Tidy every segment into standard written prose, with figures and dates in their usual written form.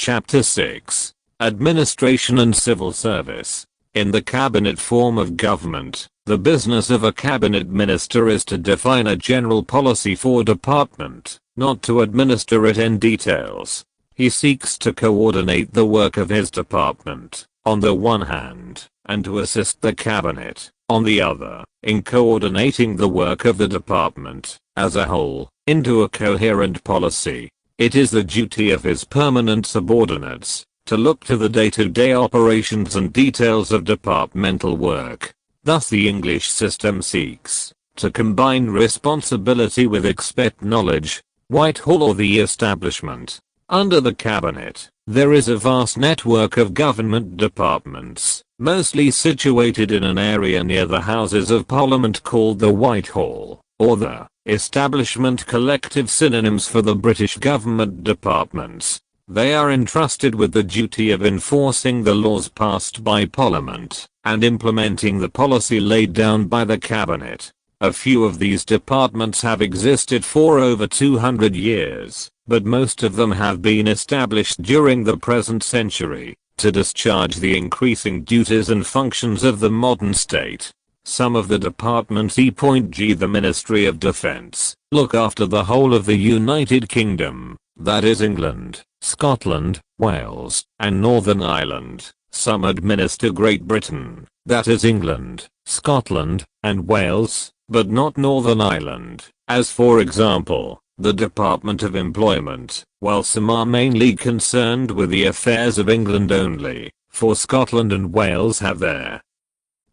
Chapter 6. Administration and Civil Service. In the cabinet form of government, the business of a cabinet minister is to define a general policy for a department, not to administer it in details. He seeks to coordinate the work of his department, on the one hand, and to assist the cabinet, on the other, in coordinating the work of the department, as a whole, into a coherent policy. It is the duty of his permanent subordinates to look to the day-to-day operations and details of departmental work. Thus the English system seeks to combine responsibility with expert knowledge. Whitehall, or the establishment. Under the cabinet, there is a vast network of government departments, mostly situated in an area near the Houses of Parliament called the Whitehall, or the establishment, collective synonyms for the British government departments. They are entrusted with the duty of enforcing the laws passed by Parliament, and implementing the policy laid down by the cabinet. A few of these departments have existed for over 200 years, but most of them have been established during the present century, to discharge the increasing duties and functions of the modern state. Some of the departments e.g. the Ministry of Defence, look after the whole of the United Kingdom, that is England, Scotland, Wales, and Northern Ireland. Some administer Great Britain, that is England, Scotland, and Wales, but not Northern Ireland, as for example, the Department of Employment, while some are mainly concerned with the affairs of England only, for Scotland and Wales have their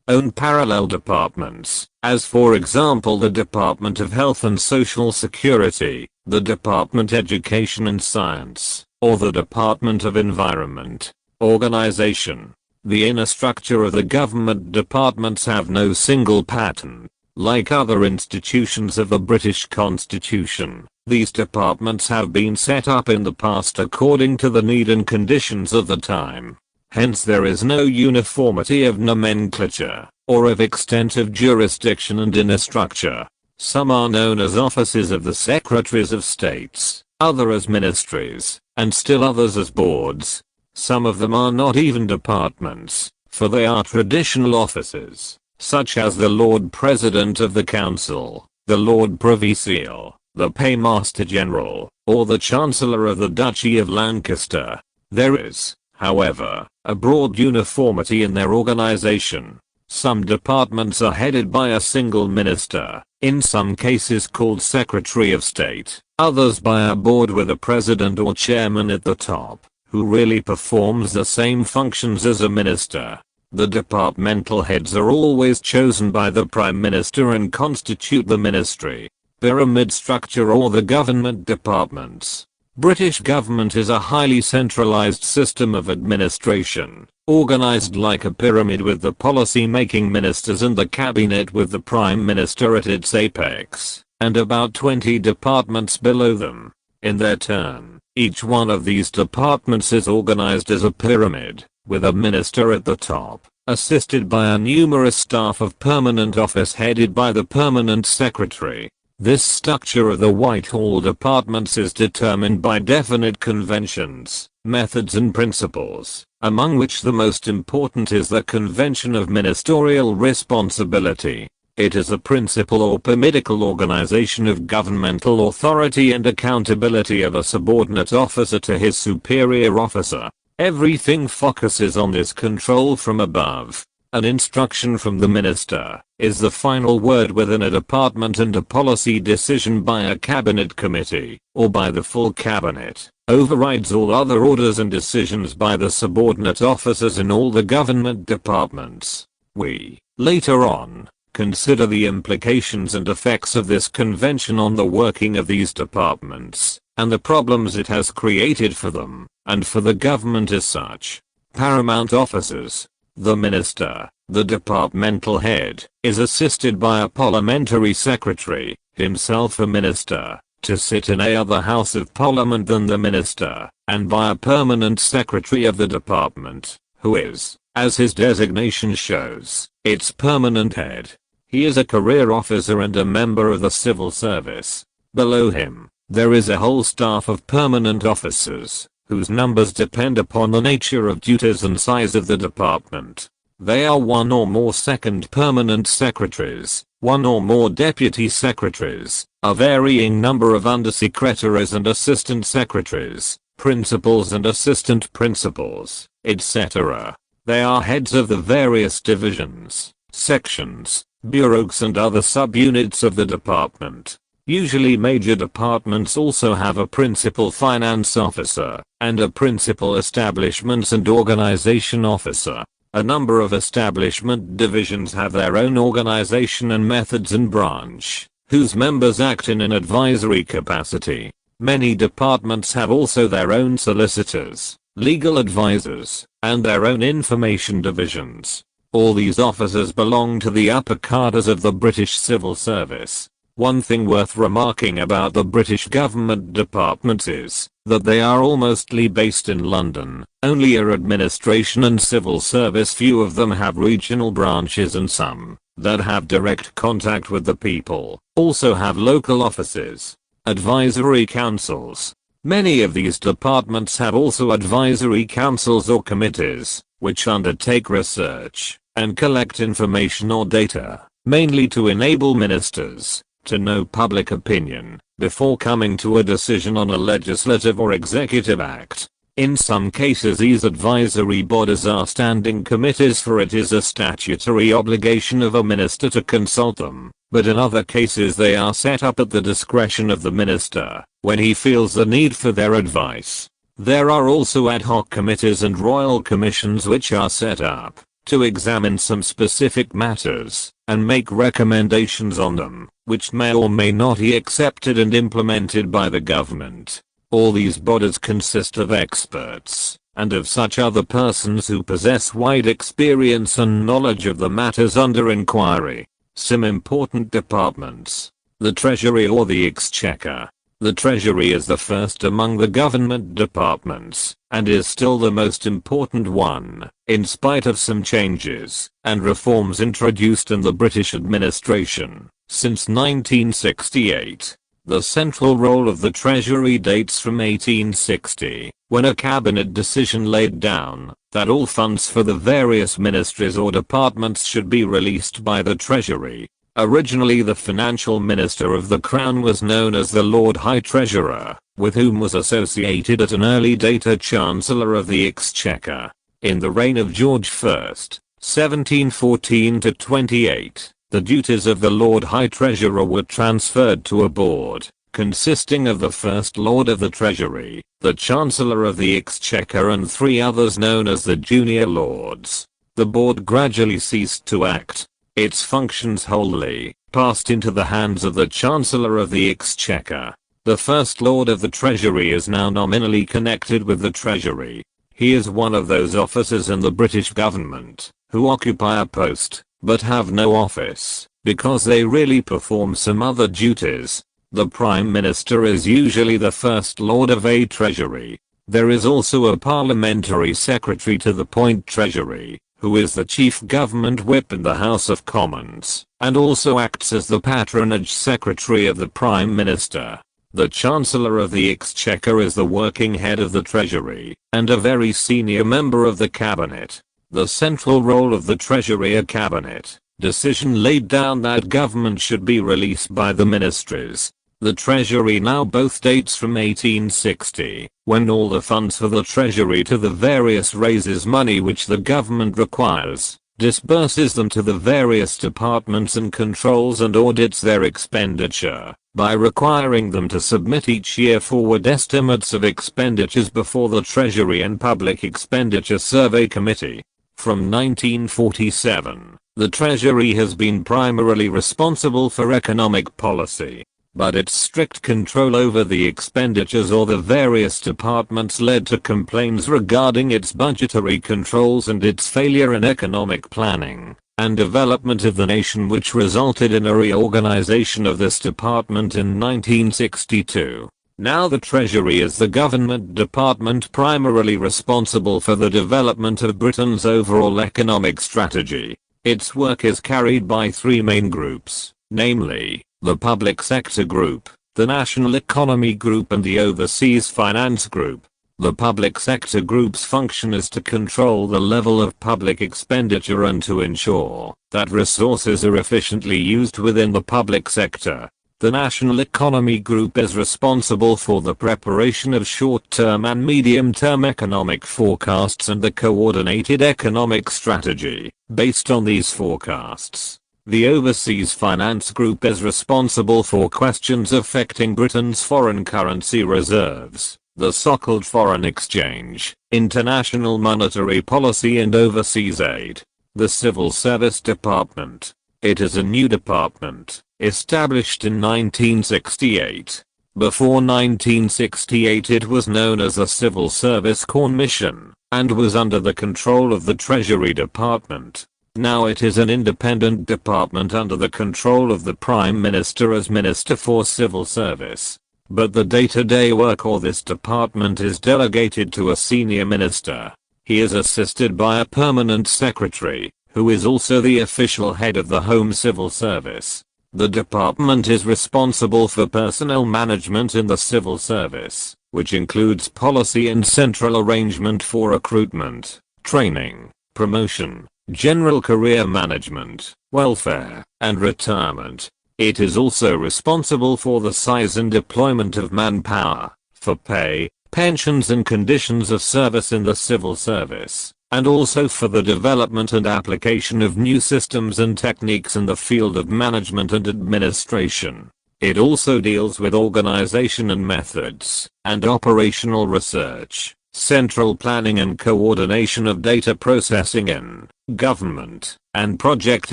own parallel departments, as for example the Department of Health and Social Security, the Department Education and Science, or the Department of Environment. Organization. The inner structure of the government departments have no single pattern. Like other institutions of the British Constitution, these departments have been set up in the past according to the need and conditions of the time. Hence there is no uniformity of nomenclature, or of extent of jurisdiction and inner structure. Some are known as offices of the Secretaries of States, others as ministries, and still others as boards. Some of them are not even departments, for they are traditional offices, such as the Lord President of the Council, the Lord Privy Seal, the Paymaster General, or the Chancellor of the Duchy of Lancaster. There is, however, a broad uniformity in their organization. Some departments are headed by a single minister, in some cases called Secretary of State, others by a board with a president or chairman at the top, who really performs the same functions as a minister. The departmental heads are always chosen by the Prime Minister and constitute the ministry, pyramid structure, or the government departments. British government is a highly centralized system of administration, organized like a pyramid with the policy-making ministers and the cabinet with the Prime Minister at its apex, and about 20 departments below them. In their turn, each one of these departments is organized as a pyramid, with a minister at the top, assisted by a numerous staff of permanent office headed by the permanent secretary. This structure of the Whitehall departments is determined by definite conventions, methods and principles, among which the most important is the Convention of Ministerial Responsibility. It is a principle or pyramidal organization of governmental authority and accountability of a subordinate officer to his superior officer. Everything focuses on this control from above. An instruction from the minister is the final word within a department, and a policy decision by a cabinet committee, or by the full cabinet, overrides all other orders and decisions by the subordinate officers in all the government departments. We, later on, consider the implications and effects of this convention on the working of these departments, and the problems it has created for them, and for the government as such. Paramount officers. The minister, the departmental head, is assisted by a parliamentary secretary, himself a minister, to sit in a other house of parliament than the minister, and by a permanent secretary of the department, who is, as his designation shows, its permanent head. He is a career officer and a member of the civil service. Below him, there is a whole staff of permanent officers, whose numbers depend upon the nature of duties and size of the department. They are one or more second permanent secretaries, one or more deputy secretaries, a varying number of undersecretaries and assistant secretaries, principals and assistant principals, etc. They are heads of the various divisions, sections, bureaus and other subunits of the department. Usually major departments also have a principal finance officer and a principal establishments and organization officer. A number of establishment divisions have their own organization and methods and branch, whose members act in an advisory capacity. Many departments have also their own solicitors, legal advisors, and their own information divisions. All these officers belong to the upper cadres of the British Civil Service. One thing worth remarking about the British government departments is that they are all mostly based in London. Only our administration and civil service, few of them have regional branches, and some that have direct contact with the people also have local offices, advisory councils. Many of these departments have also advisory councils or committees which undertake research and collect information or data, mainly to enable ministers to know public opinion before coming to a decision on a legislative or executive act. In some cases these advisory bodies are standing committees, for it is a statutory obligation of a minister to consult them, but in other cases they are set up at the discretion of the minister when he feels the need for their advice. There are also ad hoc committees and royal commissions which are set up to examine some specific matters and make recommendations on them, which may or may not be accepted and implemented by the government. All these bodies consist of experts and of such other persons who possess wide experience and knowledge of the matters under inquiry. Some important departments. The Treasury or the Exchequer. The Treasury is the first among the government departments, and is still the most important one, in spite of some changes and reforms introduced in the British administration since 1968. The central role of the Treasury dates from 1860, when a cabinet decision laid down that all funds for the various ministries or departments should be released by the Treasury. Originally the financial minister of the Crown was known as the Lord High Treasurer, with whom was associated at an early date a Chancellor of the Exchequer. In the reign of George I, 1714-28, the duties of the Lord High Treasurer were transferred to a board, consisting of the First Lord of the Treasury, the Chancellor of the Exchequer and 3 others known as the Junior Lords. The board gradually ceased to act. Its functions wholly passed into the hands of the Chancellor of the Exchequer. The First Lord of the Treasury is now nominally connected with the Treasury. He is one of those officers in the British government who occupy a post but have no office because they really perform some other duties. The Prime Minister is usually the First Lord of a Treasury. There is also a Parliamentary Secretary to the Point Treasury, who is the chief government whip in the House of Commons, and also acts as the patronage secretary of the Prime Minister. The Chancellor of the Exchequer is the working head of the Treasury, and a very senior member of the Cabinet. The central role of the Treasury, a Cabinet decision laid down that government should be released by the ministries. The Treasury now both dates from 1860, when all the funds for the Treasury to the various raises money which the government requires, disburses them to the various departments and controls and audits their expenditure, by requiring them to submit each year forward estimates of expenditures before the Treasury and Public Expenditure Survey Committee. From 1947, the Treasury has been primarily responsible for economic policy, but its strict control over the expenditures or the various departments led to complaints regarding its budgetary controls and its failure in economic planning and development of the nation, which resulted in a reorganization of this department in 1962. Now the Treasury is the government department primarily responsible for the development of Britain's overall economic strategy. Its work is carried by 3 main groups, namely, the Public Sector Group, the National Economy Group and the Overseas Finance Group. The public sector group's function is to control the level of public expenditure and to ensure that resources are efficiently used within the public sector. The National Economy Group is responsible for the preparation of short-term and medium-term economic forecasts and the coordinated economic strategy based on these forecasts. The Overseas Finance Group is responsible for questions affecting Britain's foreign currency reserves, the so-called foreign exchange, international monetary policy and overseas aid. The Civil Service Department. It is a new department, established in 1968. Before 1968 it was known as the Civil Service Commission, and was under the control of the Treasury Department. Now it is an independent department under the control of the Prime Minister as Minister for Civil Service. But the day-to-day work of this department is delegated to a senior minister. He is assisted by a permanent secretary, who is also the official head of the Home Civil Service. The department is responsible for personnel management in the civil service, which includes policy and central arrangement for recruitment, training, promotion, general career management, welfare, and retirement. It is also responsible for the size and deployment of manpower, for pay, pensions and conditions of service in the civil service, and also for the development and application of new systems and techniques in the field of management and administration. It also deals with organization and methods, and operational research, central planning and coordination of data processing in government, and project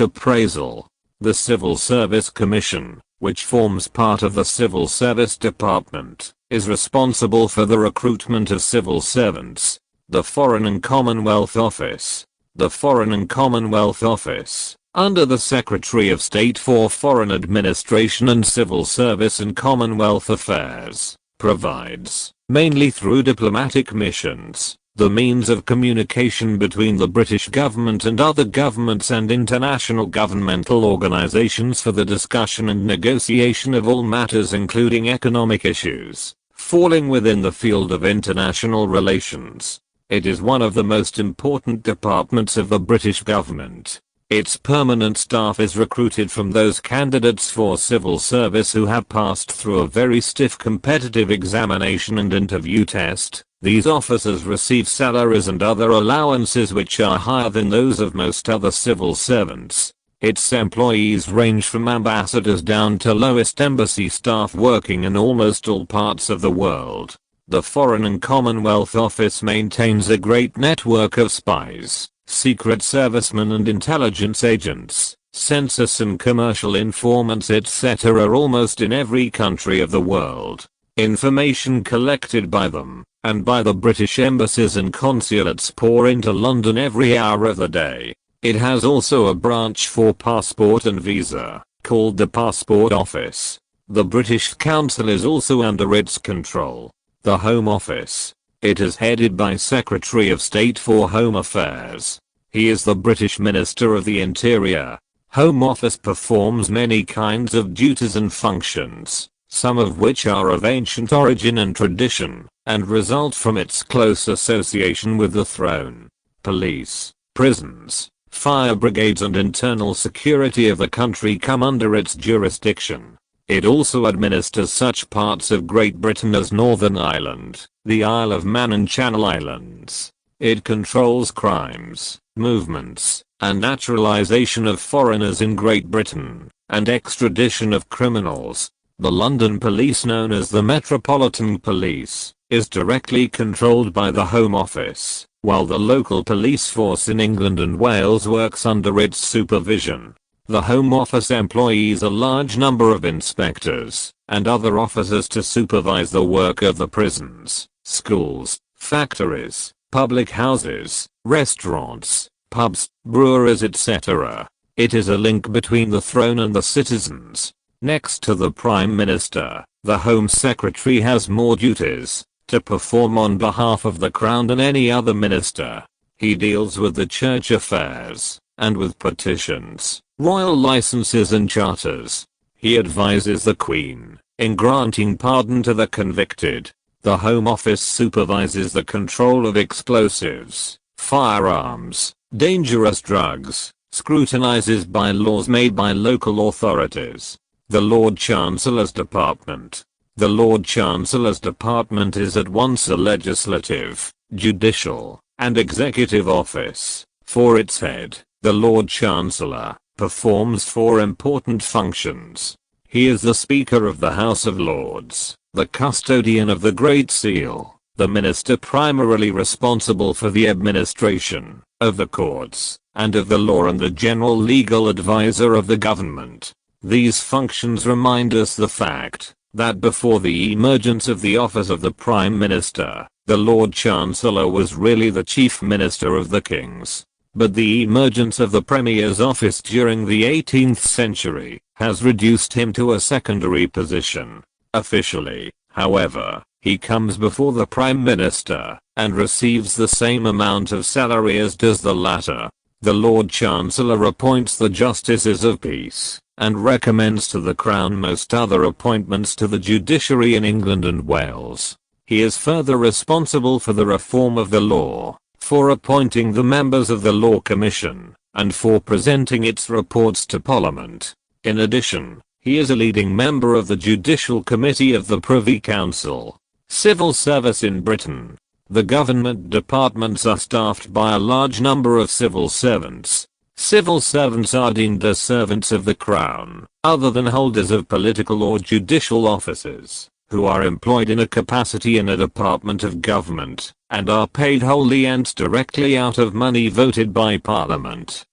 appraisal. The Civil Service Commission, which forms part of the Civil Service Department, is responsible for the recruitment of civil servants. The Foreign and Commonwealth Office. The Foreign and Commonwealth Office, under the Secretary of State for Foreign Administration and Civil Service and Commonwealth Affairs, provides, mainly through diplomatic missions, the means of communication between the British government and other governments and international governmental organizations for the discussion and negotiation of all matters including economic issues, falling within the field of international relations. It is one of the most important departments of the British government. Its permanent staff is recruited from those candidates for civil service who have passed through a very stiff competitive examination and interview test. These officers receive salaries and other allowances which are higher than those of most other civil servants. Its employees range from ambassadors down to lowest embassy staff working in almost all parts of the world. The Foreign and Commonwealth Office maintains a great network of spies, secret servicemen and intelligence agents, census and commercial informants etc. almost in every country of the world. Information collected by them, and by the British embassies and consulates pour into London every hour of the day. It has also a branch for passport and visa, called the Passport Office. The British Council is also under its control. The Home Office. It is headed by Secretary of State for Home Affairs. He is the British Minister of the Interior. Home Office performs many kinds of duties and functions, some of which are of ancient origin and tradition, and result from its close association with the throne. Police, prisons, fire brigades and internal security of the country come under its jurisdiction. It also administers such parts of Great Britain as Northern Ireland, the Isle of Man and Channel Islands. It controls crimes, movements, and naturalization of foreigners in Great Britain, and extradition of criminals. The London Police, known as the Metropolitan Police, is directly controlled by the Home Office, while the local police force in England and Wales works under its supervision. The Home Office employs a large number of inspectors and other officers to supervise the work of the prisons, schools, factories, public houses, restaurants, pubs, breweries etc. It is a link between the throne and the citizens. Next to the Prime Minister, the Home Secretary has more duties to perform on behalf of the Crown than any other minister. He deals with the church affairs, and with petitions, royal licenses and charters. He advises the Queen in granting pardon to the convicted. The Home Office supervises the control of explosives, firearms, dangerous drugs, scrutinizes bylaws made by local authorities. The Lord Chancellor's Department. The Lord Chancellor's Department is at once a legislative, judicial, and executive office. For its head, the Lord Chancellor performs four important functions. He is the Speaker of the House of Lords, the custodian of the Great Seal, the minister primarily responsible for the administration of the courts and of the law, and the general legal advisor of the government. These functions remind us the fact that before the emergence of the office of the Prime Minister, the Lord Chancellor was really the Chief Minister of the Kings. But the emergence of the Premier's office during the 18th century has reduced him to a secondary position. Officially, however, he comes before the Prime Minister and receives the same amount of salary as does the latter. The Lord Chancellor appoints the Justices of Peace and recommends to the Crown most other appointments to the judiciary in England and Wales. He is further responsible for the reform of the law, for appointing the members of the Law Commission, and for presenting its reports to Parliament. In addition, he is a leading member of the Judicial Committee of the Privy Council. Civil service in Britain. The government departments are staffed by a large number of civil servants. Civil servants are deemed as servants of the Crown, other than holders of political or judicial offices, who are employed in a capacity in a department of government, and are paid wholly and directly out of money voted by Parliament.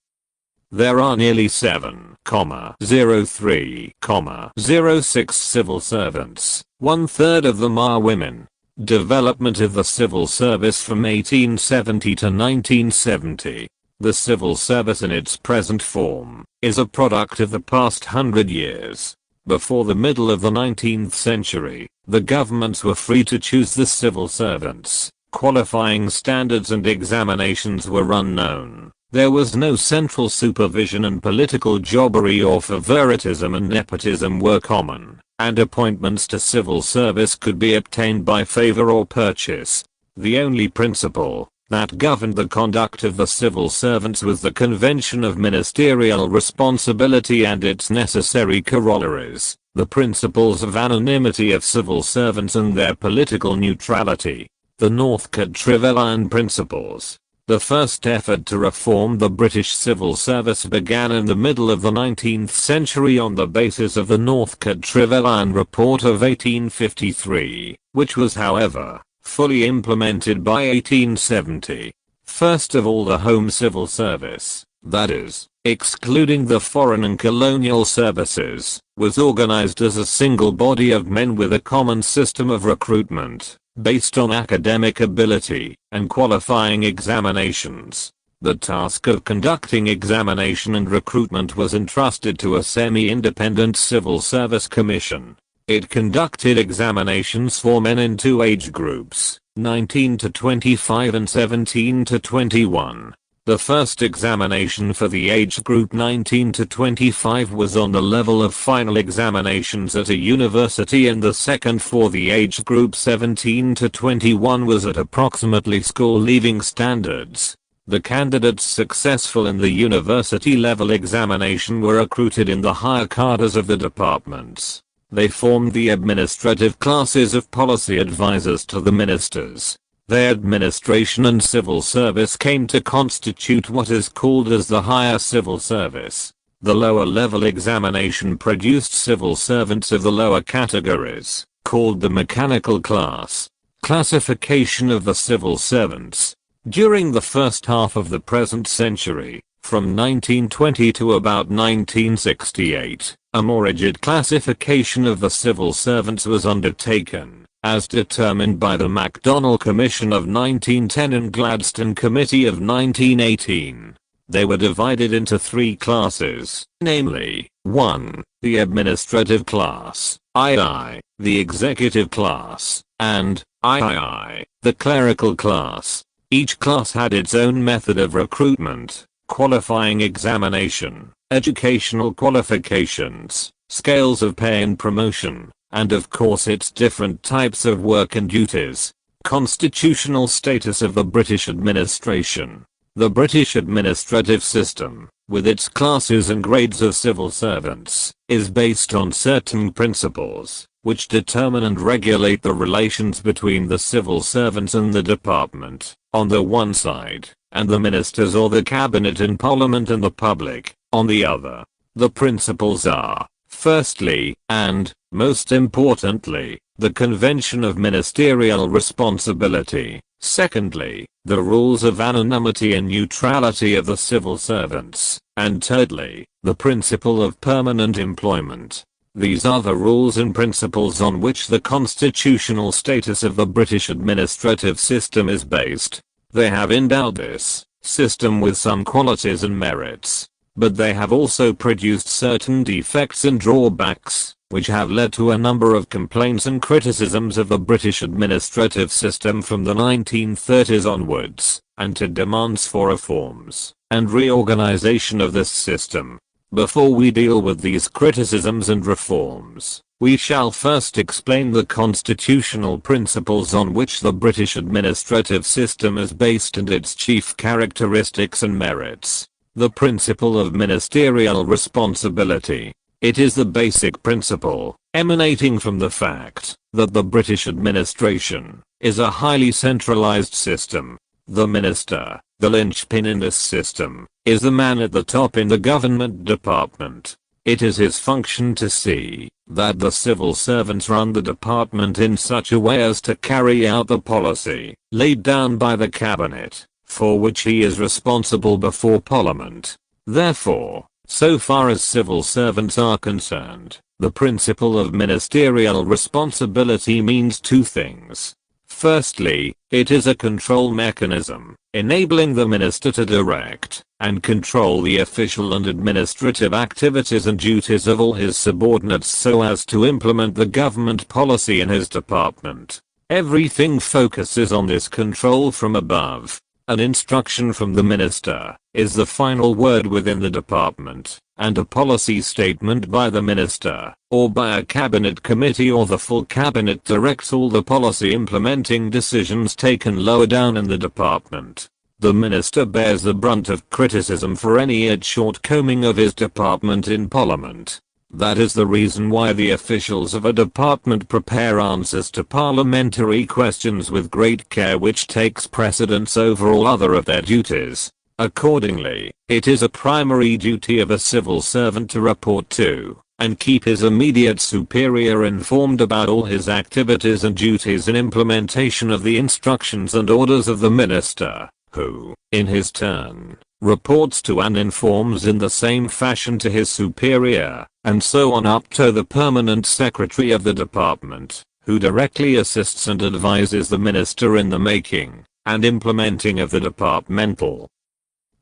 There are nearly 7,03,06 civil servants, 1/3 of them are women. Development of the civil service from 1870 to 1970. The civil service in its present form is a product of the past 100 years. Before the middle of the 19th century, the governments were free to choose the civil servants. Qualifying standards and examinations were unknown. There was no central supervision, and political jobbery or favoritism and nepotism were common, and appointments to civil service could be obtained by favor or purchase. The only principle that governed the conduct of the civil servants was the Convention of Ministerial Responsibility and its necessary corollaries, the principles of anonymity of civil servants and their political neutrality, the Northcote-Trevelyan principles. The first effort to reform the British civil service began in the middle of the 19th century on the basis of the Northcote-Trevelyan Report of 1853, which was, however, fully implemented by 1870. First of all, the Home Civil Service, that is, excluding the foreign and colonial services, was organized as a single body of men with a common system of recruitment, based on academic ability and qualifying examinations. The task of conducting examination and recruitment was entrusted to a semi-independent civil service commission. It conducted examinations for men in two age groups, 19 to 25 and 17 to 21. The first examination for the age group 19 to 25 was on the level of final examinations at a university, and the second for the age group 17 to 21 was at approximately school leaving standards. The candidates successful in the university level examination were recruited in the higher cadres of the departments. They formed the administrative classes of policy advisors to the ministers. Their administration and civil service came to constitute what is called as the higher civil service. The lower level examination produced civil servants of the lower categories, called the mechanical class. Classification of the civil servants. During the first half of the present century, from 1920 to about 1968, a more rigid classification of the civil servants was undertaken, as determined by the MacDonnell Commission of 1910 and Gladstone Committee of 1918. They were divided into three classes, namely, 1. The administrative class, II, the executive class, and III, the clerical class. Each class had its own method of recruitment, qualifying examination, educational qualifications, scales of pay and promotion, and of course its different types of work and duties. Constitutional status of the British administration. The British administrative system, with its classes and grades of civil servants, is based on certain principles, which determine and regulate the relations between the civil servants and the department, on the one side, and the ministers or the cabinet in parliament and the public, on the other. The principles are, firstly, and, most importantly, the Convention of Ministerial Responsibility. Secondly, the rules of anonymity and neutrality of the civil servants. And thirdly, the principle of permanent employment. These are the rules and principles on which the constitutional status of the British administrative system is based. They have endowed this system with some qualities and merits, but they have also produced certain defects and drawbacks, which have led to a number of complaints and criticisms of the British administrative system from the 1930s onwards, and to demands for reforms and reorganization of this system. Before we deal with these criticisms and reforms, we shall first explain the constitutional principles on which the British administrative system is based and its chief characteristics and merits. The principle of ministerial responsibility. It is the basic principle, emanating from the fact that the British administration is a highly centralized system. The minister, the linchpin in this system, is the man at the top in the government department. It is his function to see that the civil servants run the department in such a way as to carry out the policy laid down by the cabinet, for which he is responsible before Parliament. Therefore, so far as civil servants are concerned, the principle of ministerial responsibility means two things. Firstly, it is a control mechanism, enabling the minister to direct and control the official and administrative activities and duties of all his subordinates so as to implement the government policy in his department. Everything focuses on this control from above. An instruction from the minister is the final word within the department, and a policy statement by the minister, or by a cabinet committee or the full cabinet directs all the policy implementing decisions taken lower down in the department. The minister bears the brunt of criticism for any shortcoming of his department in Parliament. That is the reason why the officials of a department prepare answers to parliamentary questions with great care, which takes precedence over all other of their duties. Accordingly, it is a primary duty of a civil servant to report to and keep his immediate superior informed about all his activities and duties in implementation of the instructions and orders of the minister, who, in his turn, reports to and informs in the same fashion to his superior, and so on up to the permanent secretary of the department, who directly assists and advises the minister in the making and implementing of the departmental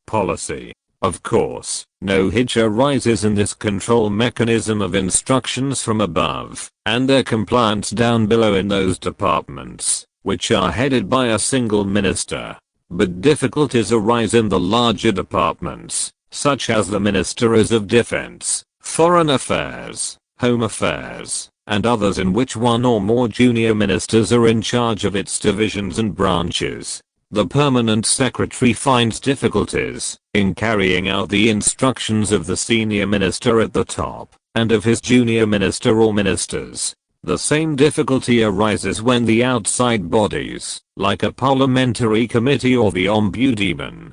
policy. Of course, no hitch arises in this control mechanism of instructions from above and their compliance down below in those departments, which are headed by a single minister. But difficulties arise in the larger departments, such as the Ministries of Defense, Foreign Affairs, Home Affairs, and others in which one or more junior ministers are in charge of its divisions and branches. The permanent secretary finds difficulties in carrying out the instructions of the senior minister at the top, and of his junior minister or ministers. The same difficulty arises when the outside bodies, like a parliamentary committee or the ombudsman,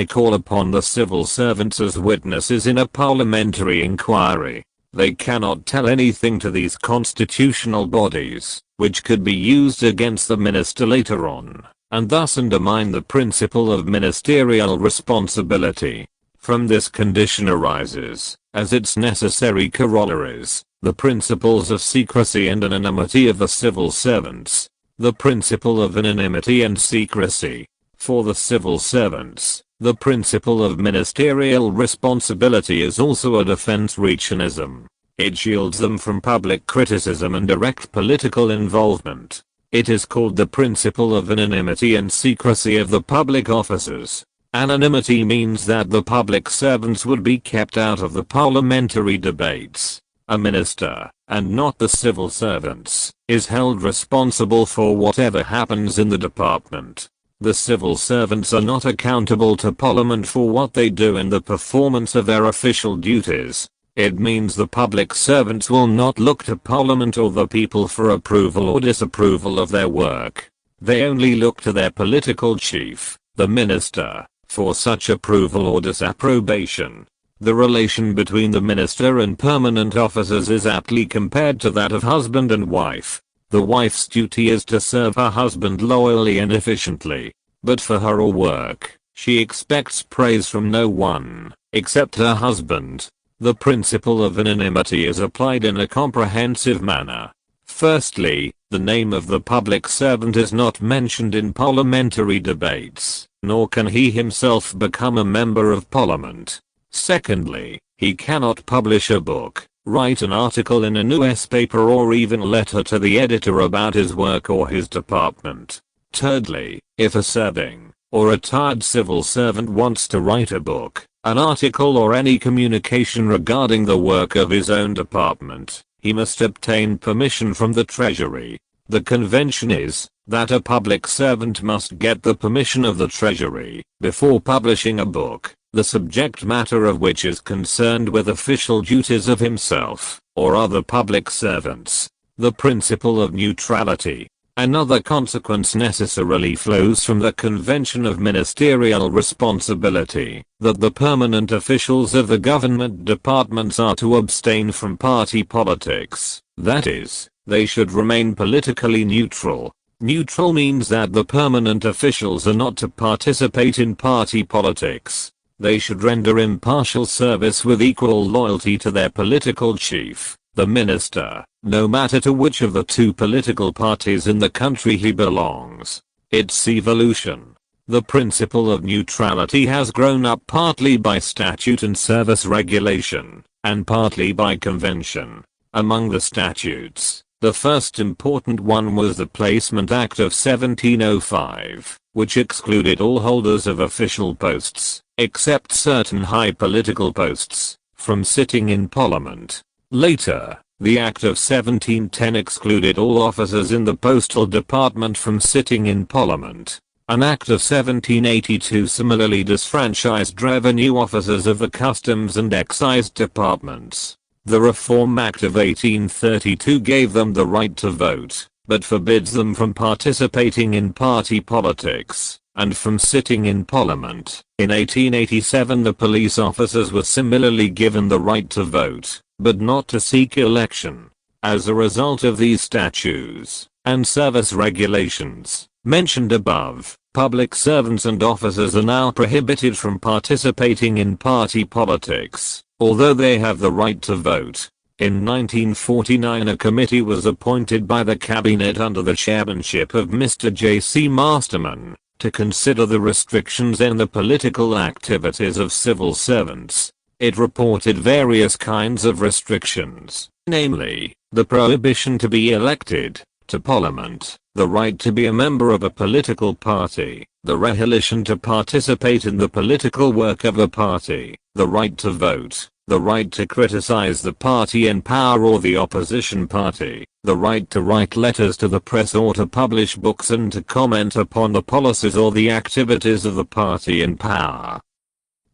call upon the civil servants as witnesses in a parliamentary inquiry. They cannot tell anything to these constitutional bodies, which could be used against the minister later on, and thus undermine the principle of ministerial responsibility. From this condition arises, as its necessary corollaries, the principles of secrecy and anonymity of the civil servants. The principle of anonymity and secrecy. For the civil servants, the principle of ministerial responsibility is also a defense mechanism. It shields them from public criticism and direct political involvement. It is called the principle of anonymity and secrecy of the public officers. Anonymity means that the public servants would be kept out of the parliamentary debates. A minister, and not the civil servants, is held responsible for whatever happens in the department. The civil servants are not accountable to Parliament for what they do in the performance of their official duties. It means the public servants will not look to Parliament or the people for approval or disapproval of their work. They only look to their political chief, the minister, for such approval or disapprobation. The relation between the minister and permanent officers is aptly compared to that of husband and wife. The wife's duty is to serve her husband loyally and efficiently, but for her work, she expects praise from no one, except her husband. The principle of anonymity is applied in a comprehensive manner. Firstly, the name of the public servant is not mentioned in parliamentary debates, nor can he himself become a member of Parliament. Secondly, he cannot publish a book, write an article in a newspaper or even letter to the editor about his work or his department. Thirdly, if a serving or retired civil servant wants to write a book, an article or any communication regarding the work of his own department, he must obtain permission from the Treasury. The convention is that a public servant must get the permission of the Treasury before publishing a book, the subject matter of which is concerned with official duties of himself or other public servants. The principle of neutrality. Another consequence necessarily flows from the convention of ministerial responsibility, that the permanent officials of the government departments are to abstain from party politics. That is, they should remain politically neutral. Neutral means that the permanent officials are not to participate in party politics. They should render impartial service with equal loyalty to their political chief, the minister, no matter to which of the two political parties in the country he belongs. Its evolution. The principle of neutrality has grown up partly by statute and service regulation, and partly by convention. Among the statutes, the first important one was the Placement Act of 1705, which excluded all holders of official posts, except certain high political posts, from sitting in Parliament. Later, the Act of 1710 excluded all officers in the Postal Department from sitting in Parliament. An Act of 1782 similarly disfranchised revenue officers of the Customs and Excise Departments. The Reform Act of 1832 gave them the right to vote, but forbids them from participating in party politics, and from sitting in Parliament. In 1887 the police officers were similarly given the right to vote, but not to seek election. As a result of these statutes, and service regulations, mentioned above, public servants and officers are now prohibited from participating in party politics, although they have the right to vote. In 1949 a committee was appointed by the Cabinet under the chairmanship of Mr. J.C. Masterman, to consider the restrictions in the political activities of civil servants. It reported various kinds of restrictions, namely, the prohibition to be elected to Parliament, the right to be a member of a political party, the prohibition to participate in the political work of a party, the right to vote, the right to criticize the party in power or the opposition party, the right to write letters to the press or to publish books and to comment upon the policies or the activities of the party in power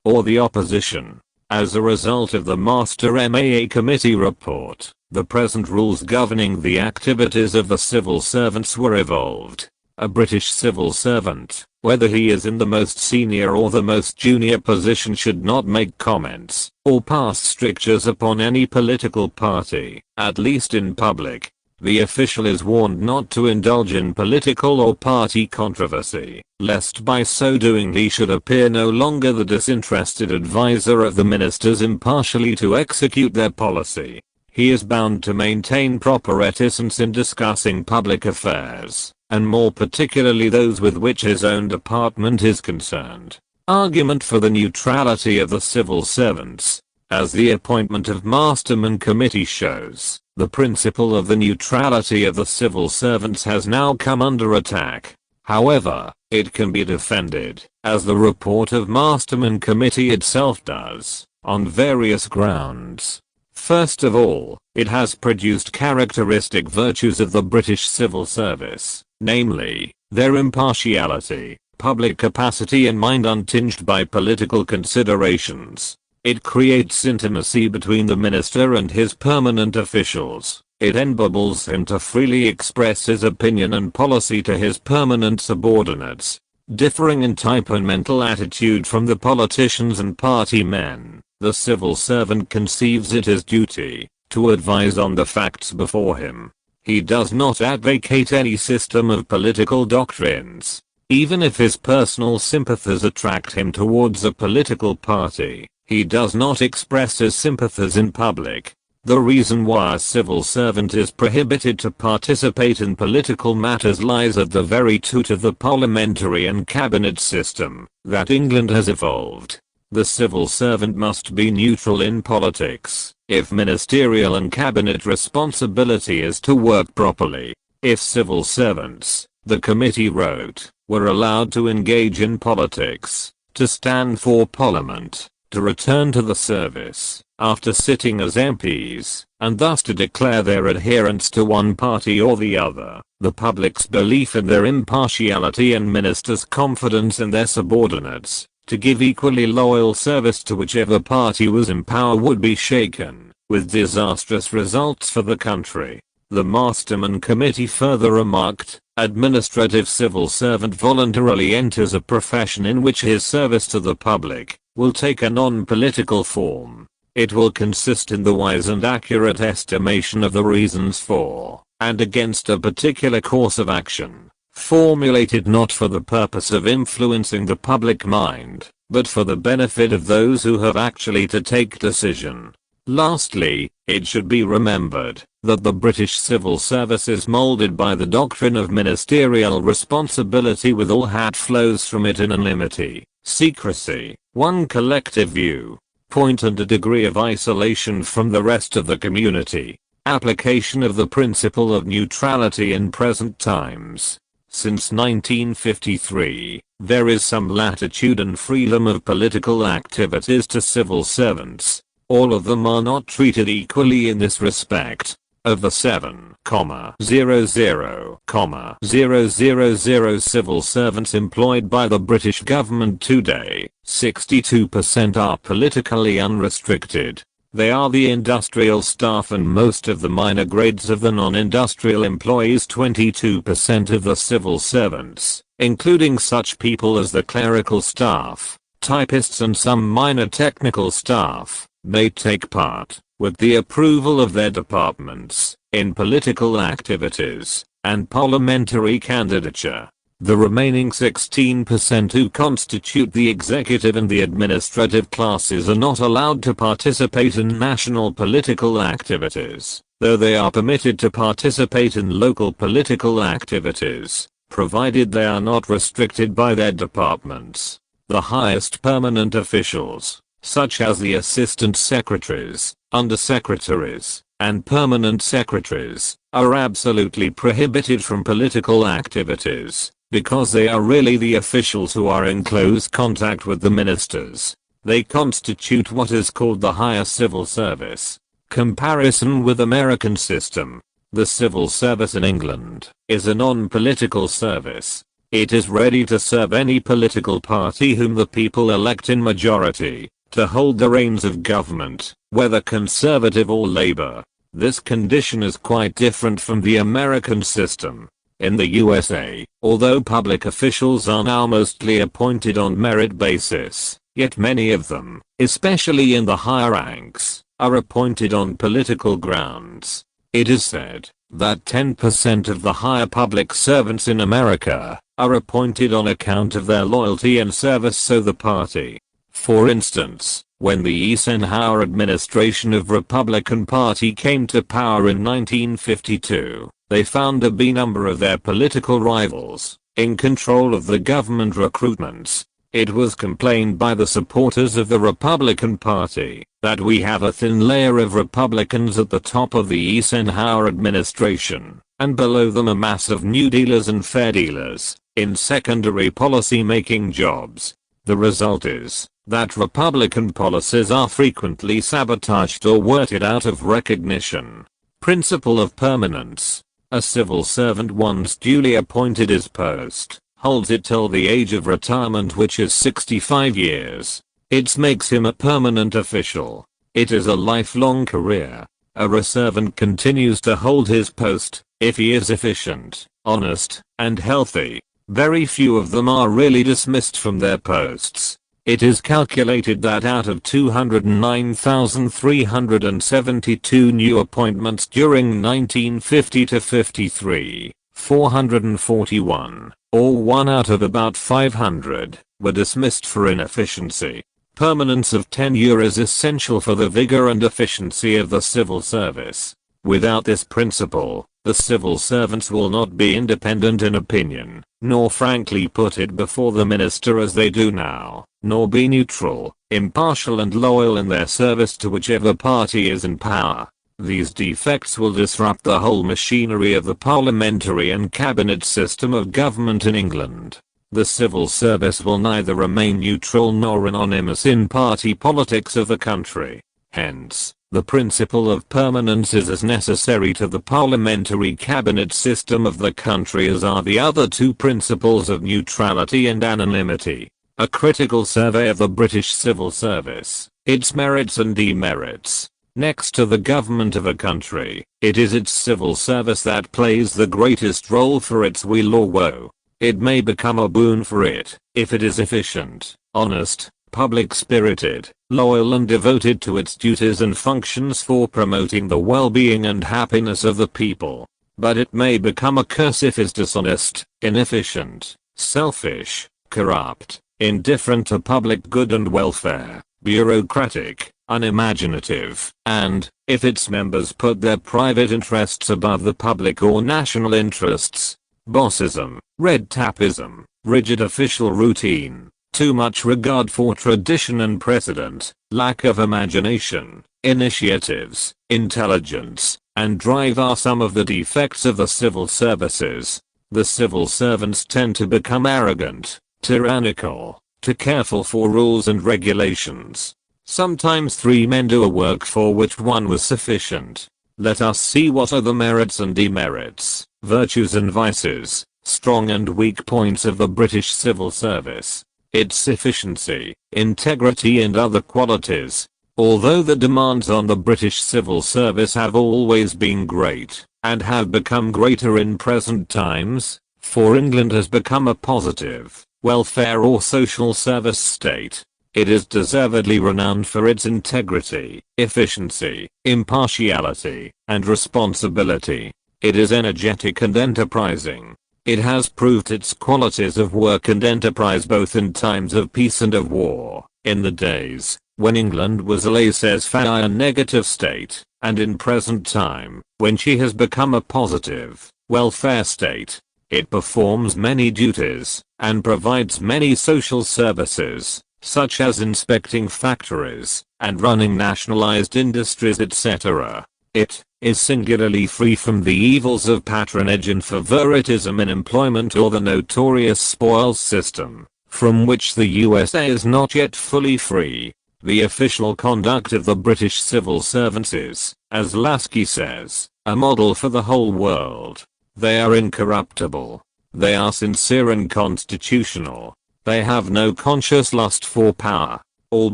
or the opposition. As a result of the Master MAA Committee report, the present rules governing the activities of the civil servants were evolved. A British civil servant, whether he is in the most senior or the most junior position, should not make comments or pass strictures upon any political party, at least in public. The official is warned not to indulge in political or party controversy, lest by so doing he should appear no longer the disinterested advisor of the ministers impartially to execute their policy. He is bound to maintain proper reticence in discussing public affairs, and more particularly those with which his own department is concerned. Argument for the neutrality of the civil servants. As the appointment of Masterman Committee shows, the principle of the neutrality of the civil servants has now come under attack. However, it can be defended, as the report of Masterman Committee itself does, on various grounds. First of all, It has produced characteristic virtues of the British civil service, namely, their impartiality, public capacity and mind untinged by political considerations. It creates intimacy between the minister and his permanent officials. It enables him to freely express his opinion and policy to his permanent subordinates, differing in type and mental attitude from the politicians and party men. The civil servant conceives it his duty to advise on the facts before him. He does not advocate any system of political doctrines, even if his personal sympathies attract him towards a political party. He does not express his sympathies in public. The reason why a civil servant is prohibited to participate in political matters lies at the very root of the parliamentary and cabinet system that England has evolved. The civil servant must be neutral in politics if ministerial and cabinet responsibility is to work properly. If civil servants, the committee wrote, were allowed to engage in politics, to stand for Parliament, to return to the service after sitting as MPs, and thus to declare their adherence to one party or the other, the public's belief in their impartiality and ministers' confidence in their subordinates, to give equally loyal service to whichever party was in power would be shaken, with disastrous results for the country. The Masterman Committee further remarked, administrative civil servant voluntarily enters a profession in which his service to the public will take a non-political form. It will consist in the wise and accurate estimation of the reasons for and against a particular course of action, formulated not for the purpose of influencing the public mind, but for the benefit of those who have actually to take decision. Lastly, it should be remembered that the British civil service is molded by the doctrine of ministerial responsibility, with all that flows from it: anonymity, secrecy, one collective view point and a degree of isolation from the rest of the community. Application of the principle of neutrality in present times. Since 1953, there is some latitude and freedom of political activities to civil servants. All of them are not treated equally in this respect. Of the 7,00,000 civil servants employed by the British government today, 62% are politically unrestricted. They are the industrial staff and most of the minor grades of the non-industrial employees. 22% of the civil servants, including such people as the clerical staff, typists and some minor technical staff, may take part, with the approval of their departments, in political activities and parliamentary candidature. The remaining 16% who constitute the executive and the administrative classes are not allowed to participate in national political activities, though they are permitted to participate in local political activities, provided they are not restricted by their departments. The highest permanent officials, such as the assistant secretaries, undersecretaries, and permanent secretaries, are absolutely prohibited from political activities, because they are really the officials who are in close contact with the ministers. They constitute what is called the higher civil service. Comparison with American system. The civil service in England is a non-political service. It is ready to serve any political party whom the people elect in majority to hold the reins of government, whether conservative or labor. This condition is quite different from the American system. In the USA, although public officials are now mostly appointed on merit basis, yet many of them, especially in the higher ranks, are appointed on political grounds. It is said that 10% of the higher public servants in America are appointed on account of their loyalty and service to the party. For instance, when the Eisenhower administration of Republican Party came to power in 1952, they found a B number of their political rivals in control of the government recruitments. It was complained by the supporters of the Republican Party that we have a thin layer of Republicans at the top of the Eisenhower administration, and below them a mass of New Dealers and Fair Dealers in secondary policy making jobs. The result is that Republican policies are frequently sabotaged or worded out of recognition. Principle of permanence. A civil servant once duly appointed his post holds it till the age of retirement, which is 65 years. It makes him a permanent official. It is a lifelong career. A reservant continues to hold his post if he is efficient, honest, and healthy. Very few of them are really dismissed from their posts. It is calculated that out of 209,372 new appointments during 1950 to 53, 441, or 1 out of about 500, were dismissed for inefficiency. Permanence of tenure is essential for the vigor and efficiency of the civil service. Without this principle, the civil servants will not be independent in opinion, nor frankly put it before the minister as they do now, nor be neutral, impartial and loyal in their service to whichever party is in power. These defects will disrupt the whole machinery of the parliamentary and cabinet system of government in England. The civil service will neither remain neutral nor anonymous in party politics of the country. Hence, the principle of permanence is as necessary to the parliamentary cabinet system of the country as are the other two principles of neutrality and anonymity. A critical survey of the British civil service, its merits and demerits. Next to the government of a country, it is its civil service that plays the greatest role for its weal or woe. It may become a boon for it if it is efficient, honest, public-spirited, loyal and devoted to its duties and functions for promoting the well-being and happiness of the people. But it may become a curse if it is dishonest, inefficient, selfish, corrupt, indifferent to public good and welfare, bureaucratic, unimaginative, and, if its members put their private interests above the public or national interests. Bossism, red tapeism, rigid official routine, too much regard for tradition and precedent, lack of imagination, initiatives, intelligence, and drive are some of the defects of the civil services. The civil servants tend to become arrogant, tyrannical, too careful for rules and regulations. Sometimes 3 men do a work for which 1 was sufficient. Let us see what are the merits and demerits, virtues and vices, strong and weak points of the British civil service, its efficiency, integrity and other qualities. Although the demands on the British civil service have always been great, and have become greater in present times, for England has become a positive, welfare or social service state. It is deservedly renowned for its integrity, efficiency, impartiality, and responsibility. It is energetic and enterprising. It has proved its qualities of work and enterprise both in times of peace and of war, in the days when England was a laissez-faire negative state, and in present time, when she has become a positive, welfare state. It performs many duties, and provides many social services, such as inspecting factories, and running nationalized industries etc. It is singularly free from the evils of patronage and favoritism in employment or the notorious spoils system, from which the USA is not yet fully free. The official conduct of the British civil servants is, as Lasky says, a model for the whole world. They are incorruptible. They are sincere and constitutional. They have no conscious lust for power. All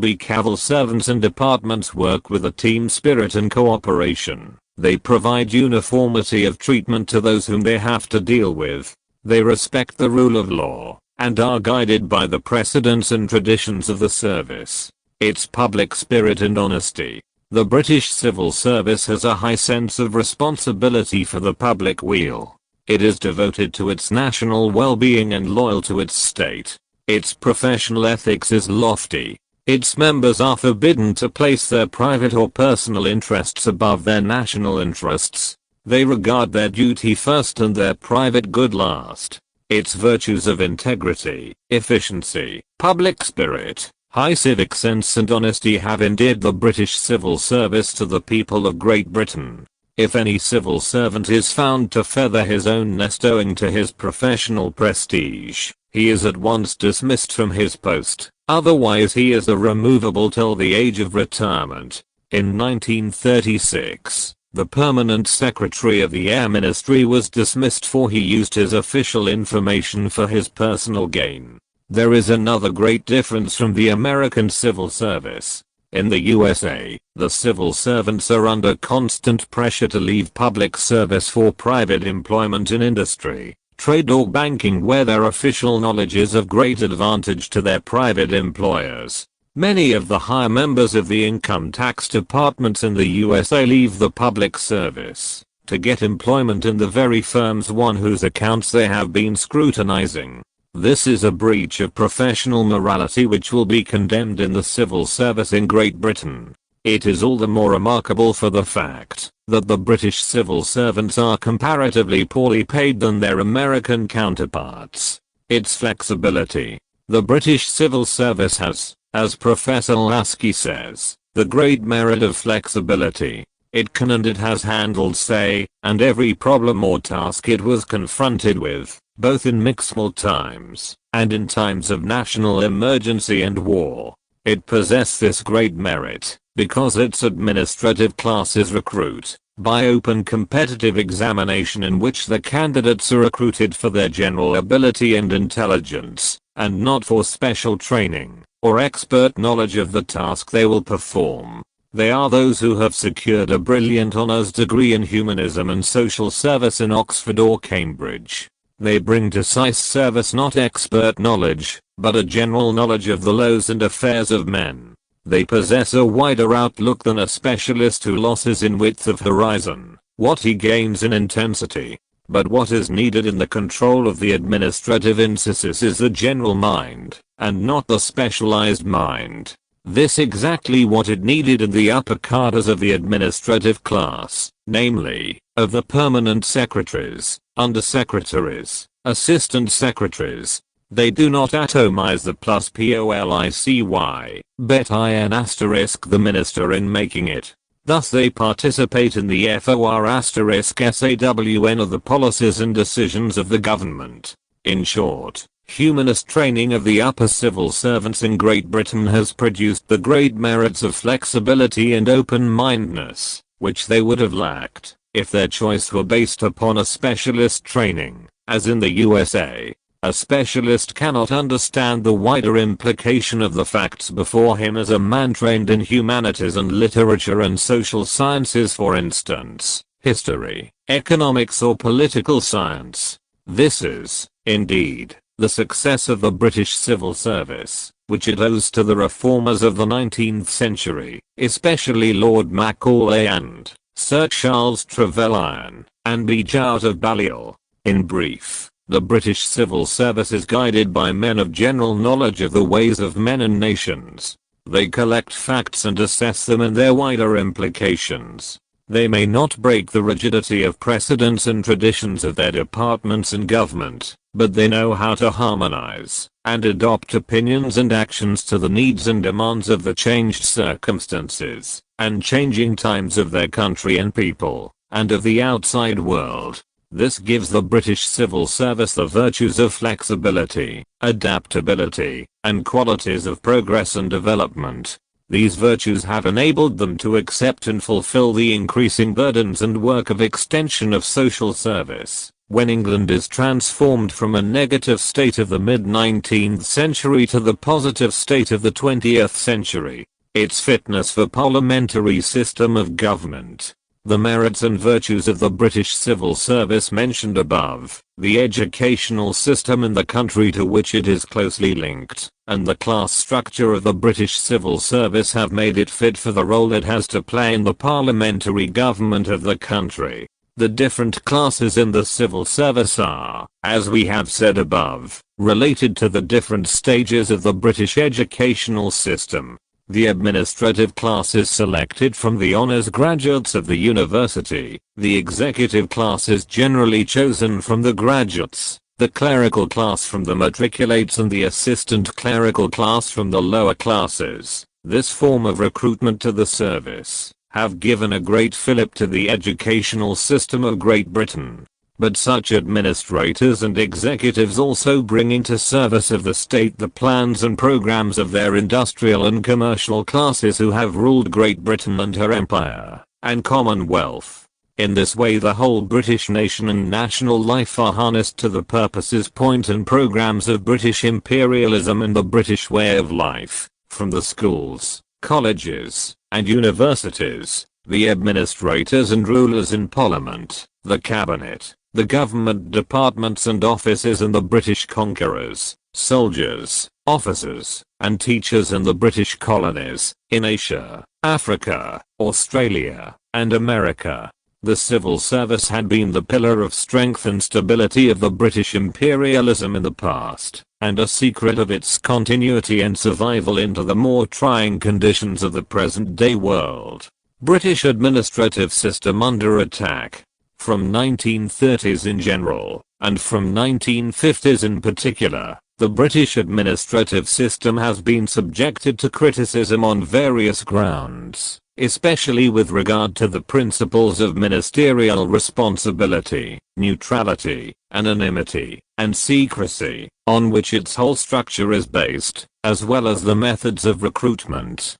civil servants and departments work with a team spirit and cooperation. They provide uniformity of treatment to those whom they have to deal with. They respect the rule of law, and are guided by the precedents and traditions of the service. Its public spirit and honesty. The British civil service has a high sense of responsibility for the public weal. It is devoted to its national well-being and loyal to its state. Its professional ethics is lofty. Its members are forbidden to place their private or personal interests above their national interests. They regard their duty first and their private good last. Its virtues of integrity, efficiency, public spirit, high civic sense and honesty have endeared the British civil service to the people of Great Britain. If any civil servant is found to feather his own nest owing to his professional prestige, he is at once dismissed from his post. Otherwise he is irremovable till the age of retirement. In 1936, the permanent secretary of the Air Ministry was dismissed for he used his official information for his personal gain. There is another great difference from the American civil service. In the USA, the civil servants are under constant pressure to leave public service for private employment in industry, trade or banking where their official knowledge is of great advantage to their private employers. Many of the higher members of the income tax departments in the USA leave the public service to get employment in the very firms on whose accounts they have been scrutinizing. This is a breach of professional morality which will be condemned in the civil service in Great Britain. It is all the more remarkable for the fact that the British civil servants are comparatively poorly paid than their American counterparts. Its flexibility. The British civil service has, as Professor Lasky says, the great merit of flexibility. It can and it has handled say, and every problem or task it was confronted with, both in mixable times, and in times of national emergency and war. It possessed this great merit, because its administrative classes recruit, by open competitive examination in which the candidates are recruited for their general ability and intelligence, and not for special training, or expert knowledge of the task they will perform. They are those who have secured a brilliant honours degree in humanism and social service in Oxford or Cambridge. They bring to service not expert knowledge, but a general knowledge of the laws and affairs of men. They possess a wider outlook than a specialist who loses in width of horizon what he gains in intensity. But what is needed in the control of the administrative insissus is the general mind, and not the specialized mind. This exactly what it needed in the upper cadres of the administrative class, namely, of the permanent secretaries, undersecretaries, assistant secretaries. They do not atomize the plus policy, bet in asterisk the minister in making it. Thus they participate in the FOR asterisk SAWN of the policies and decisions of the government. In short, humanist training of the upper civil servants in Great Britain has produced the great merits of flexibility and open-mindedness, which they would have lacked if their choice were based upon a specialist training, as in the USA. A specialist cannot understand the wider implication of the facts before him as a man trained in humanities and literature and social sciences, for instance, history, economics or political science. This is, indeed, the success of the British civil service, which it owes to the reformers of the 19th century, especially Lord Macaulay and Sir Charles Trevelyan, and B. Jowett of Balliol. In brief, the British civil service is guided by men of general knowledge of the ways of men and nations. They collect facts and assess them and their wider implications. They may not break the rigidity of precedents and traditions of their departments and government, but they know how to harmonize and adopt opinions and actions to the needs and demands of the changed circumstances and changing times of their country and people, and of the outside world. This gives the British civil service the virtues of flexibility, adaptability, and qualities of progress and development. These virtues have enabled them to accept and fulfill the increasing burdens and work of extension of social service. When England is transformed from a negative state of the mid-19th century to the positive state of the 20th century, its fitness for parliamentary system of government, the merits and virtues of the British civil service mentioned above, the educational system in the country to which it is closely linked, and the class structure of the British civil service have made it fit for the role it has to play in the parliamentary government of the country. The different classes in the civil service are, as we have said above, related to the different stages of the British educational system. The administrative class is selected from the honours graduates of the university, the executive class is generally chosen from the graduates, the clerical class from the matriculates and the assistant clerical class from the lower classes. This form of recruitment to the service have given a great fillip to the educational system of Great Britain. but such administrators and executives also bring into service of the state the plans and programs of their industrial and commercial classes who have ruled Great Britain and her empire and Commonwealth. In this way the whole British nation and national life are harnessed to the purposes, point and programs of British imperialism and the British way of life, from the schools, colleges, and universities, the administrators and rulers in Parliament, the cabinet, the government departments and offices and the British conquerors, soldiers, officers, and teachers in the British colonies, in Asia, Africa, Australia, and America. The civil service had been the pillar of strength and stability of the British imperialism in the past, and a secret of its continuity and survival into the more trying conditions of the present-day world. British administrative system under attack. From 1930s in general, and from 1950s in particular, the British administrative system has been subjected to criticism on various grounds, especially with regard to the principles of ministerial responsibility, neutrality, anonymity, and secrecy, on which its whole structure is based, as well as the methods of recruitment